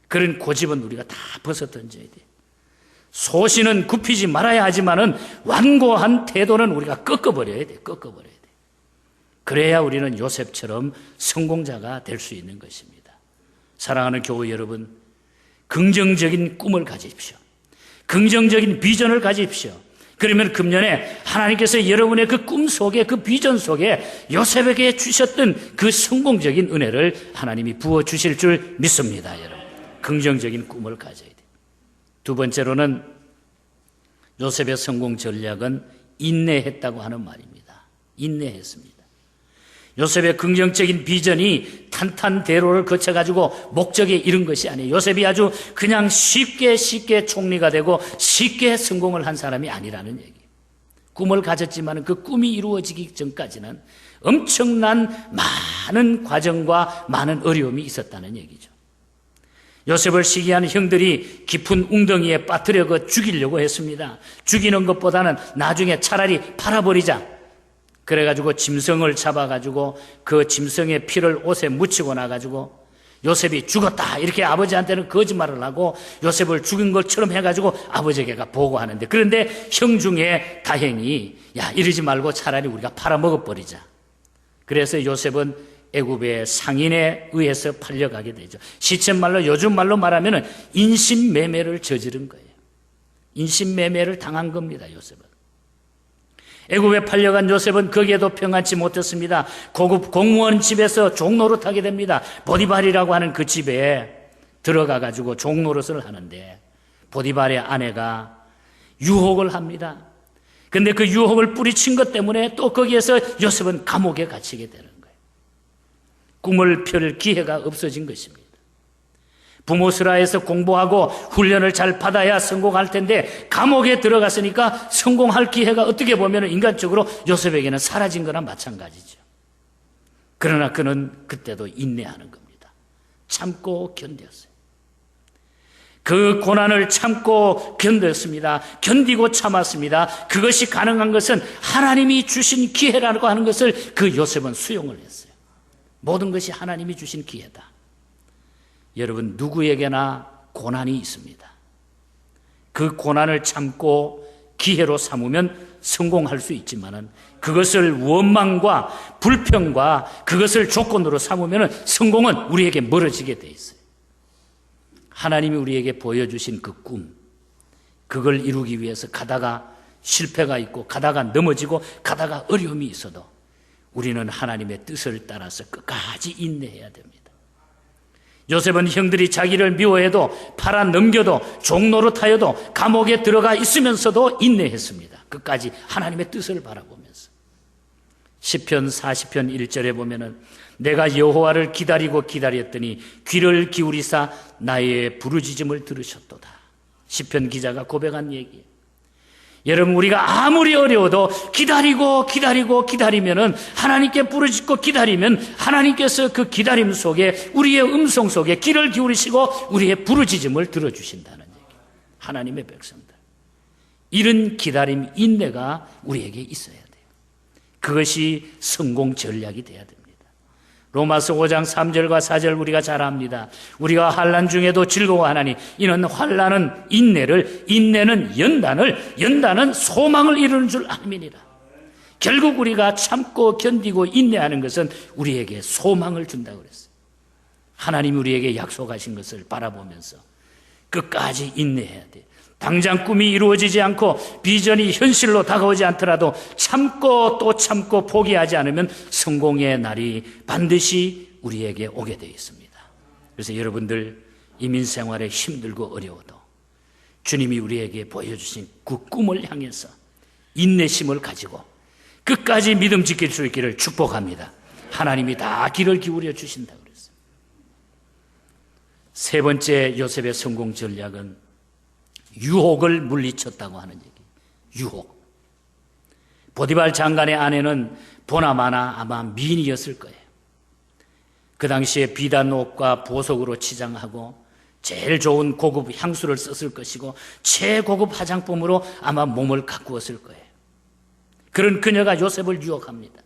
그런 고집은 우리가 다 벗어던져야 돼요. 소신은 굽히지 말아야 하지만은 완고한 태도는 우리가 꺾어버려야 돼요. 꺾어버려야 돼요. 그래야 우리는 요셉처럼 성공자가 될 수 있는 것입니다. 사랑하는 교회 여러분, 긍정적인 꿈을 가지십시오. 긍정적인 비전을 가지십시오. 그러면 금년에 하나님께서 여러분의 그 꿈 속에, 그 비전 속에 요셉에게 주셨던 그 성공적인 은혜를 하나님이 부어주실 줄 믿습니다, 여러분. 긍정적인 꿈을 가져야 돼요. 2번째로는 요셉의 성공 전략은 인내했다고 하는 말입니다. 인내했습니다. 요셉의 긍정적인 비전이 탄탄대로를 거쳐가지고 목적에 이른 것이 아니에요. 요셉이 아주 그냥 쉽게 총리가 되고 쉽게 성공을 한 사람이 아니라는 얘기예요. 꿈을 가졌지만 그 꿈이 이루어지기 전까지는 엄청난 많은 과정과 많은 어려움이 있었다는 얘기죠. 요셉을 시기한 형들이 깊은 웅덩이에 빠뜨려 죽이려고 했습니다. 죽이는 것보다는 나중에 차라리 팔아버리자. 그래가지고 짐승을 잡아가지고 그 짐승의 피를 옷에 묻히고 나가지고 요셉이 죽었다 이렇게 아버지한테는 거짓말을 하고 요셉을 죽인 것처럼 해가지고 아버지에게가 보고하는데, 그런데 형 중에 다행히 야, 이러지 말고 차라리 우리가 팔아먹어버리자. 그래서 요셉은 애굽의 상인에 의해서 팔려가게 되죠. 시쳇말로, 요즘 말로 말하면 인신매매를 저지른 거예요. 인신매매를 당한 겁니다, 요셉은. 애굽에 팔려간 요셉은 거기에도 평안치 못했습니다. 고급 공무원 집에서 종노릇하게 됩니다. 보디발이라고 하는 그 집에 들어가가지고 종노릇을 하는데 보디발의 아내가 유혹을 합니다. 근데 그 유혹을 뿌리친 것 때문에 또 거기에서 요셉은 감옥에 갇히게 되는 거예요. 꿈을 펼 기회가 없어진 것입니다. 부모스라에서 공부하고 훈련을 잘 받아야 성공할 텐데 감옥에 들어갔으니까 성공할 기회가 어떻게 보면 인간적으로 요셉에게는 사라진 거나 마찬가지죠. 그러나 그는 그때도 인내하는 겁니다. 참고 견뎠어요. 그 고난을 참고 견뎠습니다. 견디고 참았습니다. 그것이 가능한 것은 하나님이 주신 기회라고 하는 것을 그 요셉은 수용을 했어요. 모든 것이 하나님이 주신 기회다. 여러분, 누구에게나 고난이 있습니다. 그 고난을 참고 기회로 삼으면 성공할 수 있지만은 그것을 원망과 불평과 그것을 조건으로 삼으면 성공은 우리에게 멀어지게 돼 있어요. 하나님이 우리에게 보여주신 그 꿈, 그걸 이루기 위해서 가다가 실패가 있고 가다가 넘어지고 가다가 어려움이 있어도 우리는 하나님의 뜻을 따라서 끝까지 인내해야 됩니다. 요셉은 형들이 자기를 미워해도 팔아 넘겨도 종로로 타여도 감옥에 들어가 있으면서도 인내했습니다. 끝까지 하나님의 뜻을 바라보면서. 시편 40편 1절에 보면은 내가 여호와를 기다리고 기다렸더니 귀를 기울이사 나의 부르짖음을 들으셨도다. 시편 기자가 고백한 얘기예요. 여러분, 우리가 아무리 어려워도 기다리면은 하나님께 부르짖고 기다리면 하나님께서 그 기다림 속에 우리의 음성 속에 귀를 기울이시고 우리의 부르짖음을 들어주신다는 얘기예요. 하나님의 백성들. 이런 기다림, 인내가 우리에게 있어야 돼요. 그것이 성공 전략이 돼야 됩니다. 로마서 5장 3절과 4절 우리가 잘 압니다. 우리가 환난 중에도 즐거워하나니 이는 환난은 인내를, 인내는 연단을, 연단은 소망을 이루는 줄 아님이니라. 결국 우리가 참고 견디고 인내하는 것은 우리에게 소망을 준다고 그랬어요. 하나님이 우리에게 약속하신 것을 바라보면서 끝까지 인내해야 돼요. 당장 꿈이 이루어지지 않고 비전이 현실로 다가오지 않더라도 참고 또 참고 포기하지 않으면 성공의 날이 반드시 우리에게 오게 되어 있습니다. 그래서 여러분들 이민생활에 힘들고 어려워도 주님이 우리에게 보여주신 그 꿈을 향해서 인내심을 가지고 끝까지 믿음 지킬 수 있기를 축복합니다. 하나님이 다 귀를 기울여 주신다고 그랬어요. 세 번째 요셉의 성공 전략은 유혹을 물리쳤다고 하는 얘기. 유혹. 보디발 장관의 아내는 보나마나 아마 미인이었을 거예요. 그 당시에 비단 옷과 보석으로 치장하고 제일 좋은 고급 향수를 썼을 것이고 최고급 화장품으로 아마 몸을 가꾸었을 거예요. 그런 그녀가 요셉을 유혹합니다.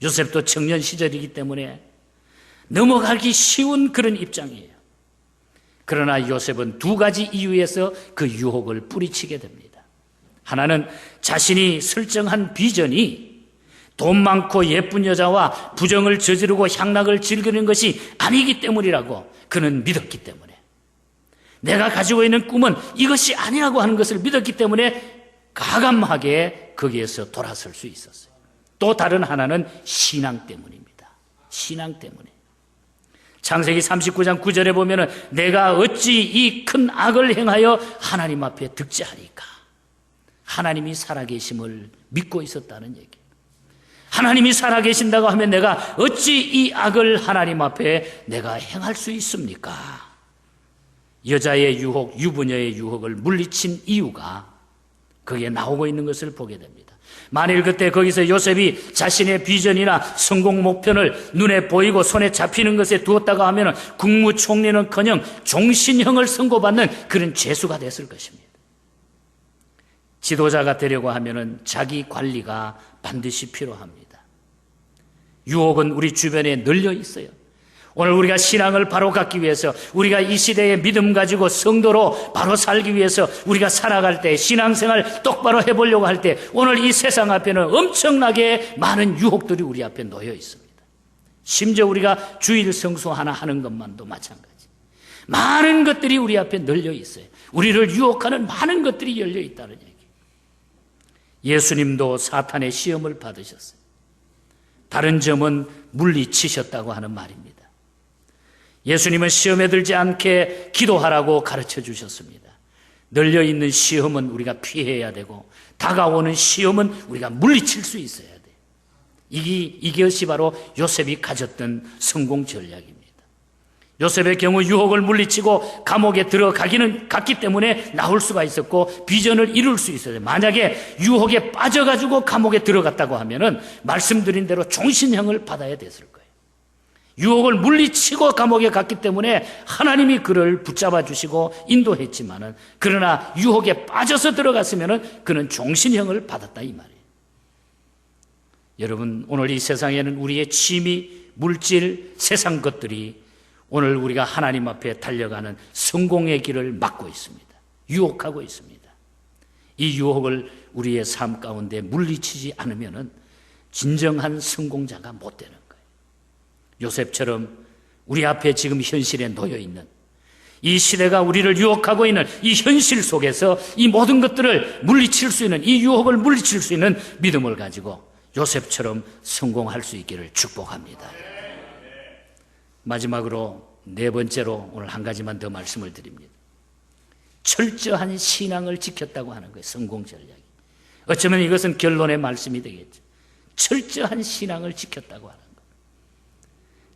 요셉도 청년 시절이기 때문에 넘어가기 쉬운 그런 입장이에요. 그러나 요셉은 두 가지 이유에서 그 유혹을 뿌리치게 됩니다. 하나는 자신이 설정한 비전이 돈 많고 예쁜 여자와 부정을 저지르고 향락을 즐기는 것이 아니기 때문이라고 그는 믿었기 때문에, 내가 가지고 있는 꿈은 이것이 아니라고 하는 것을 믿었기 때문에 가감하게 거기에서 돌아설 수 있었어요. 또 다른 하나는 신앙 때문입니다. 신앙 때문에. 창세기 39장 9절에 보면은 내가 어찌 이 큰 악을 행하여 하나님 앞에 득죄하리까. 하나님이 살아계심을 믿고 있었다는 얘기예요. 하나님이 살아계신다고 하면 내가 어찌 이 악을 하나님 앞에 내가 행할 수 있습니까? 여자의 유혹, 유부녀의 유혹을 물리친 이유가 거기에 나오고 있는 것을 보게 됩니다. 만일 그때 거기서 요셉이 자신의 비전이나 성공 목표를 눈에 보이고 손에 잡히는 것에 두었다고 하면 국무총리는커녕 종신형을 선고받는 그런 죄수가 됐을 것입니다. 지도자가 되려고 하면 자기 관리가 반드시 필요합니다. 유혹은 우리 주변에 널려 있어요. 오늘 우리가 신앙을 바로 갖기 위해서, 우리가 이 시대의 믿음 가지고 성도로 바로 살기 위해서 우리가 살아갈 때, 신앙생활 똑바로 해보려고 할 때 오늘 이 세상 앞에는 엄청나게 많은 유혹들이 우리 앞에 놓여 있습니다. 심지어 우리가 주일 성수 하나 하는 것만도 마찬가지. 많은 것들이 우리 앞에 널려 있어요. 우리를 유혹하는 많은 것들이 열려 있다는 얘기. 예수님도 사탄의 시험을 받으셨어요. 다른 점은 물리치셨다고 하는 말입니다. 예수님은 시험에 들지 않게 기도하라고 가르쳐 주셨습니다. 널려있는 시험은 우리가 피해야 되고 다가오는 시험은 우리가 물리칠 수 있어야 돼요. 이것이 바로 요셉이 가졌던 성공 전략입니다. 요셉의 경우 유혹을 물리치고 감옥에 들어가기는 갔기 때문에 나올 수가 있었고 비전을 이룰 수 있어요. 만약에 유혹에 빠져가지고 감옥에 들어갔다고 하면은 말씀드린 대로 종신형을 받아야 됐을 거예요. 유혹을 물리치고 감옥에 갔기 때문에 하나님이 그를 붙잡아 주시고 인도했지만은 그러나 유혹에 빠져서 들어갔으면은 그는 종신형을 받았다 이 말이에요. 여러분, 오늘 이 세상에는 우리의 취미, 물질, 세상 것들이 오늘 우리가 하나님 앞에 달려가는 성공의 길을 막고 있습니다. 유혹하고 있습니다. 이 유혹을 우리의 삶 가운데 물리치지 않으면은 진정한 성공자가 못 되는 거예요. 요셉처럼 우리 앞에 지금 현실에 놓여 있는 이 시대가 우리를 유혹하고 있는 이 현실 속에서 이 모든 것들을 물리칠 수 있는, 이 유혹을 물리칠 수 있는 믿음을 가지고 요셉처럼 성공할 수 있기를 축복합니다. 마지막으로 네 번째로 오늘 한 가지만 더 말씀을 드립니다. 철저한 신앙을 지켰다고 하는 거예요. 성공 전략이. 어쩌면 이것은 결론의 말씀이 되겠죠. 철저한 신앙을 지켰다고 하는 거예요.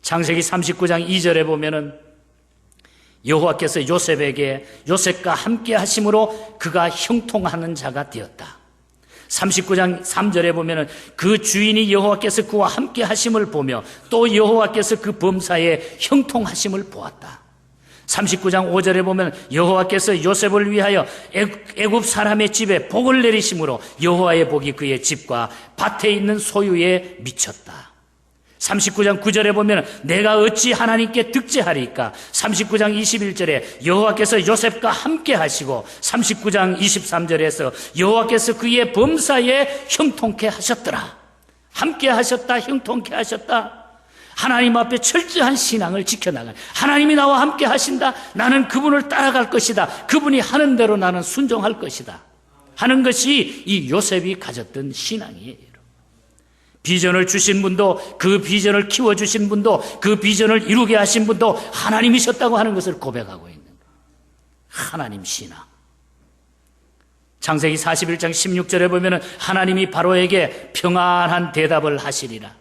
창세기 39장 2절에 보면은 여호와께서 요셉에게 요셉과 함께 하심으로 그가 형통하는 자가 되었다. 39장 3절에 보면은 그 주인이 여호와께서 그와 함께 하심을 보며 또 여호와께서 그 범사에 형통하심을 보았다. 39장 5절에 보면 여호와께서 요셉을 위하여 애굽 사람의 집에 복을 내리심으로 여호와의 복이 그의 집과 밭에 있는 소유에 미쳤다. 39장 9절에 보면 내가 어찌 하나님께 득제하리까. 39장 21절에 여호와께서 요셉과 함께 하시고 39장 23절에서 여호와께서 그의 범사에 형통케 하셨더라. 함께 하셨다, 형통케 하셨다. 하나님 앞에 철저한 신앙을 지켜나가는, 하나님이 나와 함께 하신다, 나는 그분을 따라갈 것이다, 그분이 하는 대로 나는 순종할 것이다 하는 것이 이 요셉이 가졌던 신앙이에요. 비전을 주신 분도, 그 비전을 키워주신 분도, 그 비전을 이루게 하신 분도 하나님이셨다고 하는 것을 고백하고 있는 거예요. 하나님 신앙. 창세기 41장 16절에 보면 하나님이 바로에게 평안한 대답을 하시리라.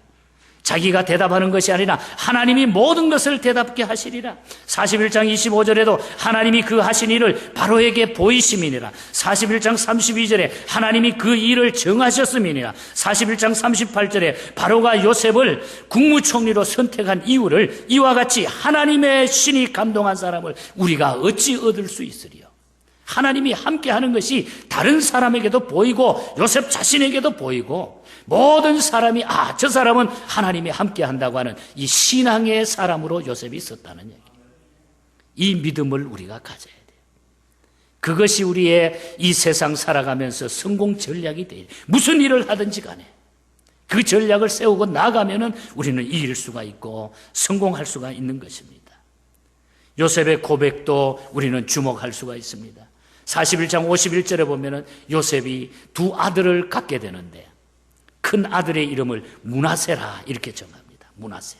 자기가 대답하는 것이 아니라 하나님이 모든 것을 대답게 하시리라. 41장 25절에도 하나님이 그 하신 일을 바로에게 보이심이니라. 41장 32절에 하나님이 그 일을 정하셨음이니라. 41장 38절에 바로가 요셉을 국무총리로 선택한 이유를 이와 같이 하나님의 신이 감동한 사람을 우리가 어찌 얻을 수 있으리요. 하나님이 함께하는 것이 다른 사람에게도 보이고 요셉 자신에게도 보이고 모든 사람이 저 사람은 하나님이 함께한다고 하는 이 신앙의 사람으로 요셉이 있었다는 얘기예요. 이 믿음을 우리가 가져야 돼요. 그것이 우리의 이 세상 살아가면서 성공 전략이 돼요. 무슨 일을 하든지 간에 그 전략을 세우고 나가면은 우리는 이길 수가 있고 성공할 수가 있는 것입니다. 요셉의 고백도 우리는 주목할 수가 있습니다. 41장 51절에 보면은 요셉이 두 아들을 갖게 되는데 큰 아들의 이름을 므낫세라 이렇게 정합니다. 므낫세.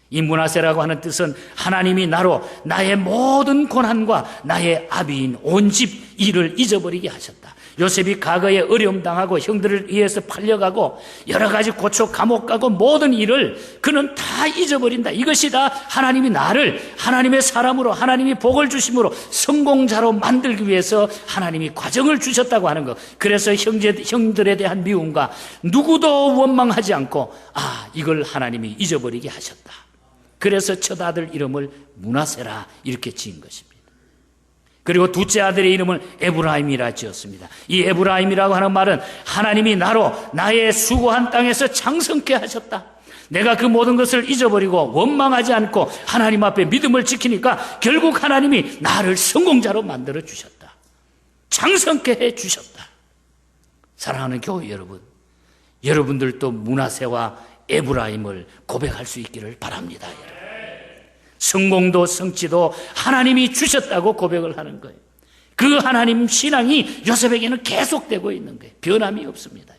이 므낫세라고 하는 뜻은 하나님이 나로 나의 모든 고난과 나의 아비인 온 집 일을 잊어버리게 하셨다. 요셉이 과거에 어려움 당하고 형들을 위해서 팔려가고 여러 가지 고초 감옥 가고 모든 일을 그는 다 잊어버린다. 이것이 다 하나님이 나를 하나님의 사람으로 하나님이 복을 주심으로 성공자로 만들기 위해서 하나님이 과정을 주셨다고 하는 것. 그래서 형들에 대한 미움과 누구도 원망하지 않고 이걸 하나님이 잊어버리게 하셨다. 그래서 첫 아들 이름을 므낫세라 이렇게 지은 것입니다. 그리고 둘째 아들의 이름을 에브라임이라 지었습니다. 이 에브라임이라고 하는 말은 하나님이 나로 나의 수고한 땅에서 장성케 하셨다. 내가 그 모든 것을 잊어버리고 원망하지 않고 하나님 앞에 믿음을 지키니까 결국 하나님이 나를 성공자로 만들어 주셨다. 장성케 해 주셨다. 사랑하는 교회 여러분, 여러분들도 므낫세와 에브라임을 고백할 수 있기를 바랍니다. 여러분. 성공도 성취도 하나님이 주셨다고 고백을 하는 거예요. 그 하나님 신앙이 요셉에게는 계속되고 있는 거예요. 변함이 없습니다.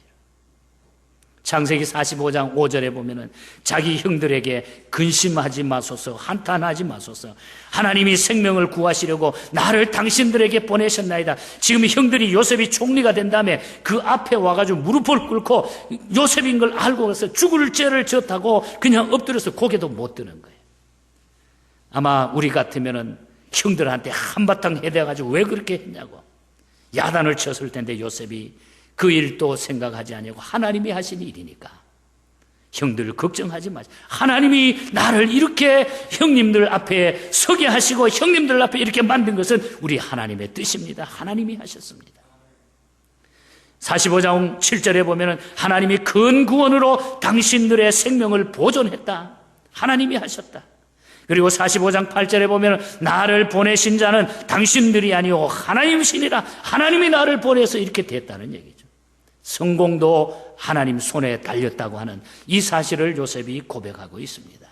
창세기 45장 5절에 보면은 자기 형들에게 근심하지 마소서, 한탄하지 마소서. 하나님이 생명을 구하시려고 나를 당신들에게 보내셨나이다. 지금 형들이 요셉이 총리가 된 다음에 그 앞에 와가지고 무릎을 꿇고 요셉인 걸 알고 가서 죽을 죄를 졌다고 그냥 엎드려서 고개도 못 드는 거예요. 아마 우리 같으면은 형들한테 한바탕 해대가지고 왜 그렇게 했냐고 야단을 쳤을 텐데 요셉이 그 일도 생각하지 않냐고 하나님이 하신 일이니까 형들 걱정하지 마세요. 하나님이 나를 이렇게 형님들 앞에 서게 하시고 형님들 앞에 이렇게 만든 것은 우리 하나님의 뜻입니다. 하나님이 하셨습니다. 45장 7절에 보면 하나님이 큰 구원으로 당신들의 생명을 보존했다. 하나님이 하셨다. 그리고 45장 8절에 보면 나를 보내신 자는 당신들이 아니오 하나님이시니라. 하나님이 나를 보내서 이렇게 됐다는 얘기죠. 성공도 하나님 손에 달렸다고 하는 이 사실을 요셉이 고백하고 있습니다.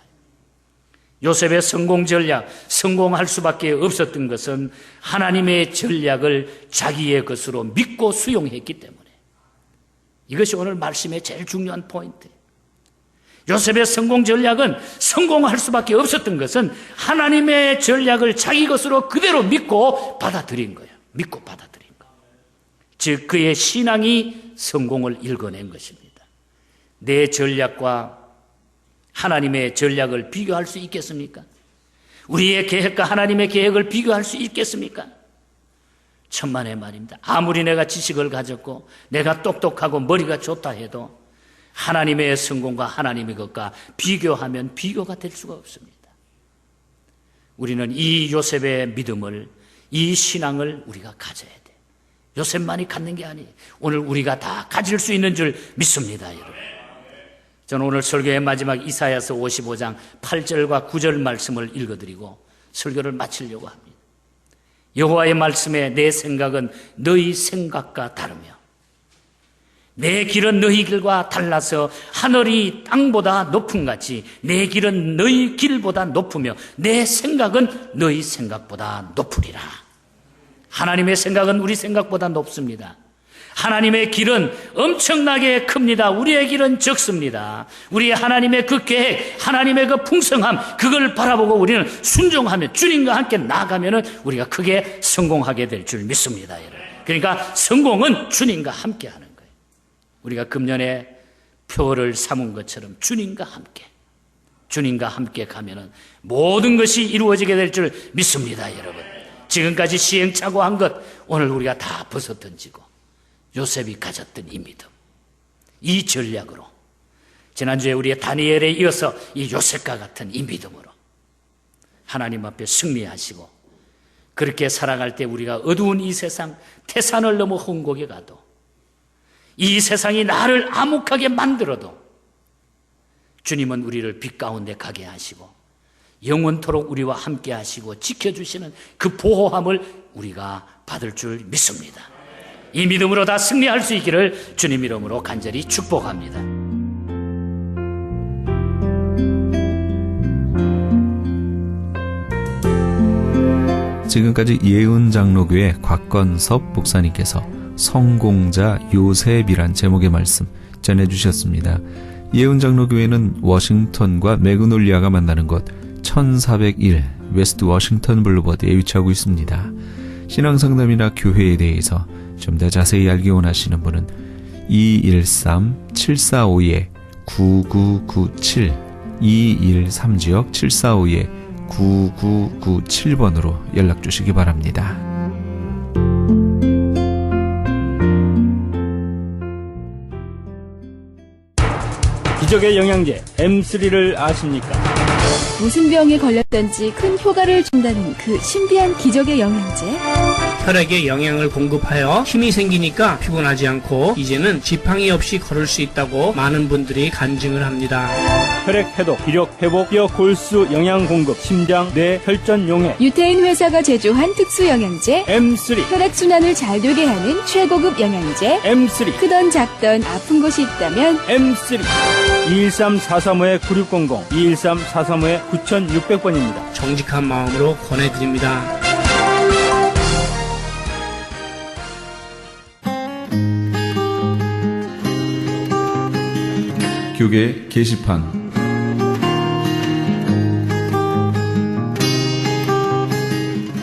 요셉의 성공 전략, 성공할 수밖에 없었던 것은 하나님의 전략을 자기의 것으로 믿고 수용했기 때문에 이것이 오늘 말씀의 제일 중요한 포인트예요. 요셉의 성공 전략은 성공할 수밖에 없었던 것은 하나님의 전략을 자기 것으로 그대로 믿고 받아들인 거예요. 믿고 받아들인 거예요. 즉 그의 신앙이 성공을 일궈낸 것입니다. 내 전략과 하나님의 전략을 비교할 수 있겠습니까? 우리의 계획과 하나님의 계획을 비교할 수 있겠습니까? 천만의 말입니다. 아무리 내가 지식을 가졌고 내가 똑똑하고 머리가 좋다 해도 하나님의 성공과 하나님의 것과 비교하면 비교가 될 수가 없습니다. 우리는 이 요셉의 믿음을, 이 신앙을 우리가 가져야 돼요. 요셉만이 갖는 게 아니에요. 오늘 우리가 다 가질 수 있는 줄 믿습니다, 여러분. 저는 오늘 설교의 마지막 이사야서 55장 8절과 9절 말씀을 읽어드리고 설교를 마치려고 합니다. 여호와의 말씀에 내 생각은 너희 생각과 다르며 내 길은 너희 길과 달라서 하늘이 땅보다 높음같이 내 길은 너희 길보다 높으며 내 생각은 너희 생각보다 높으리라. 하나님의 생각은 우리 생각보다 높습니다. 하나님의 길은 엄청나게 큽니다. 우리의 길은 적습니다. 우리 하나님의 그 계획, 하나님의 그 풍성함, 그걸 바라보고 우리는 순종하며 주님과 함께 나아가면 우리가 크게 성공하게 될 줄 믿습니다, 여러분. 그러니까 성공은 주님과 함께 하는 거예요. 우리가 금년에 표를 삼은 것처럼 주님과 함께 가면은 모든 것이 이루어지게 될 줄 믿습니다, 여러분. 지금까지 시행착오한 것 오늘 우리가 다 벗어던지고 요셉이 가졌던 이 믿음, 이 전략으로 지난주에 우리의 다니엘에 이어서 이 요셉과 같은 이 믿음으로 하나님 앞에 승리하시고 그렇게 살아갈 때 우리가 어두운 이 세상 태산을 넘어 홍곡에 가도 이 세상이 나를 암흑하게 만들어도 주님은 우리를 빛 가운데 가게 하시고 영원토록 우리와 함께 하시고 지켜주시는 그 보호함을 우리가 받을 줄 믿습니다. 이 믿음으로 다 승리할 수 있기를 주님 이름으로 간절히 축복합니다. 지금까지 예은장로교회 곽건섭 목사님께서 성공자 요셉이란 제목의 말씀 전해주셨습니다. 예은장로교회는 워싱턴과 매그놀리아가 만나는 곳 1401 웨스트 워싱턴 블루버드에 위치하고 있습니다. 신앙상담이나 교회에 대해서 좀 더 자세히 알기 원하시는 분은 213-745-9997 213-745-9997번으로 연락 주시기 바랍니다. 기적의 영양제 M3를 아십니까? 무슨 병에 걸렸던지 큰 효과를 준다는 그 신비한 기적의 영양제. 혈액에 영양을 공급하여 힘이 생기니까 피곤하지 않고 이제는 지팡이 없이 걸을 수 있다고 많은 분들이 간증을 합니다. 혈액 해독, 기력 회복, 뼈 골수 영양 공급, 심장, 뇌, 혈전 용해. 유태인 회사가 제조한 특수 영양제. M3. 혈액 순환을 잘 되게 하는 최고급 영양제. M3. 크던 작던 아픈 곳이 있다면 M3. 213-435-9600, 213-435-9600번입니다. 정직한 마음으로 권해드립니다. 교계 게시판.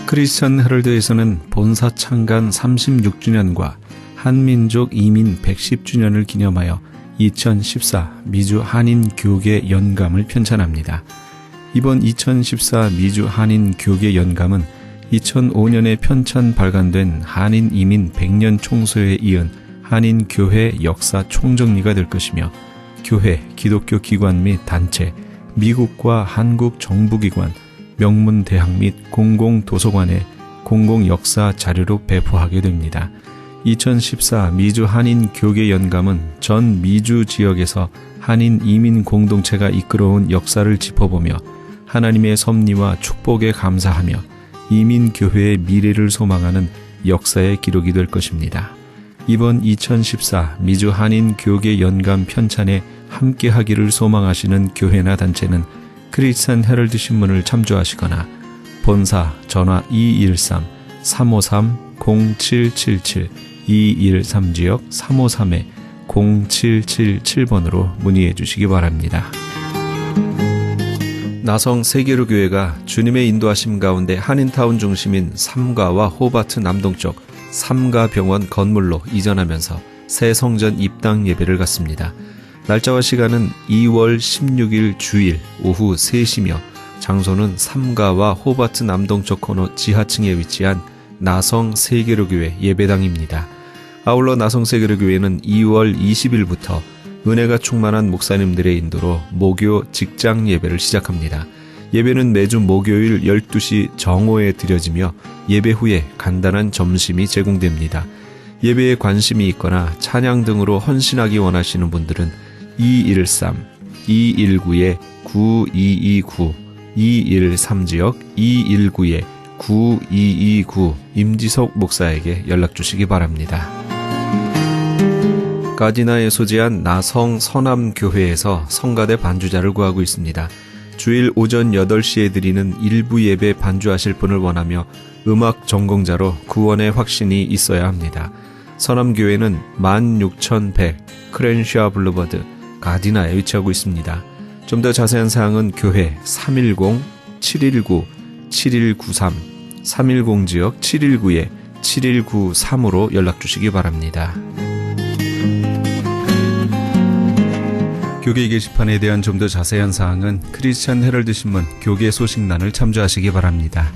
크리스천 헤럴드에서는 본사 창간 36주년과 한민족 이민 110주년을 기념하여 2014 미주 한인 교계 연감을 편찬합니다. 이번 2014 미주 한인 교계 연감은 2005년에 편찬 발간된 한인 이민 100년 총소에 이은 한인 교회 역사 총정리가 될 것이며 교회, 기독교 기관 및 단체, 미국과 한국 정부기관, 명문대학 및 공공도서관에 공공역사 자료로 배포하게 됩니다. 2014 미주 한인 교계 연감은 전 미주 지역에서 한인 이민 공동체가 이끌어온 역사를 짚어보며 하나님의 섭리와 축복에 감사하며 이민교회의 미래를 소망하는 역사의 기록이 될 것입니다. 이번 2014 미주 한인 교계 연감 편찬에 함께하기를 소망하시는 교회나 단체는 크리스천 헤럴드 신문을 참조하시거나 본사 전화 213-353-0777 213지역 353-0777번으로 문의해 주시기 바랍니다. 나성 세계로 교회가 주님의 인도하심 가운데 한인타운 중심인 삼가와 호바트 남동쪽 삼가병원 건물로 이전하면서 새 성전 입당 예배를 갖습니다. 날짜와 시간은 2월 16일 주일 오후 3시며 장소는 삼가와 호바트 남동쪽 코너 지하층에 위치한 나성 세계로 교회 예배당입니다. 아울러 나성 세계로 교회는 2월 20일부터 은혜가 충만한 목사님들의 인도로 목요 직장 예배를 시작합니다. 예배는 매주 목요일 12시 정오에 드려지며 예배 후에 간단한 점심이 제공됩니다. 예배에 관심이 있거나 찬양 등으로 헌신하기 원하시는 분들은 213-219-9229 213지역 219-9229 임지석 목사에게 연락 주시기 바랍니다. 가디나에 소재한 나성 서남교회에서 성가대 반주자를 구하고 있습니다. 주일 오전 8시에 드리는 일부 예배 반주하실 분을 원하며 음악 전공자로 구원의 확신이 있어야 합니다. 서남교회는 16100 크렌샤 블루버드 가디나에 위치하고 있습니다. 좀 더 자세한 사항은 교회 310-719-7193 310지역 719-7193으로 연락 주시기 바랍니다. 교계 게시판에 대한 좀 더 자세한 사항은 크리스천 헤럴드 신문 교계 소식란을 참조하시기 바랍니다.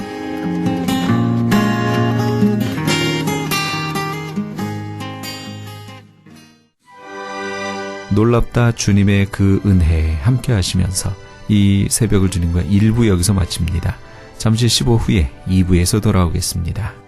놀랍다 주님의 그 은혜에 함께 하시면서 이 새벽을 주님과 1부 여기서 마칩니다. 잠시 15 후에 2부에서 돌아오겠습니다.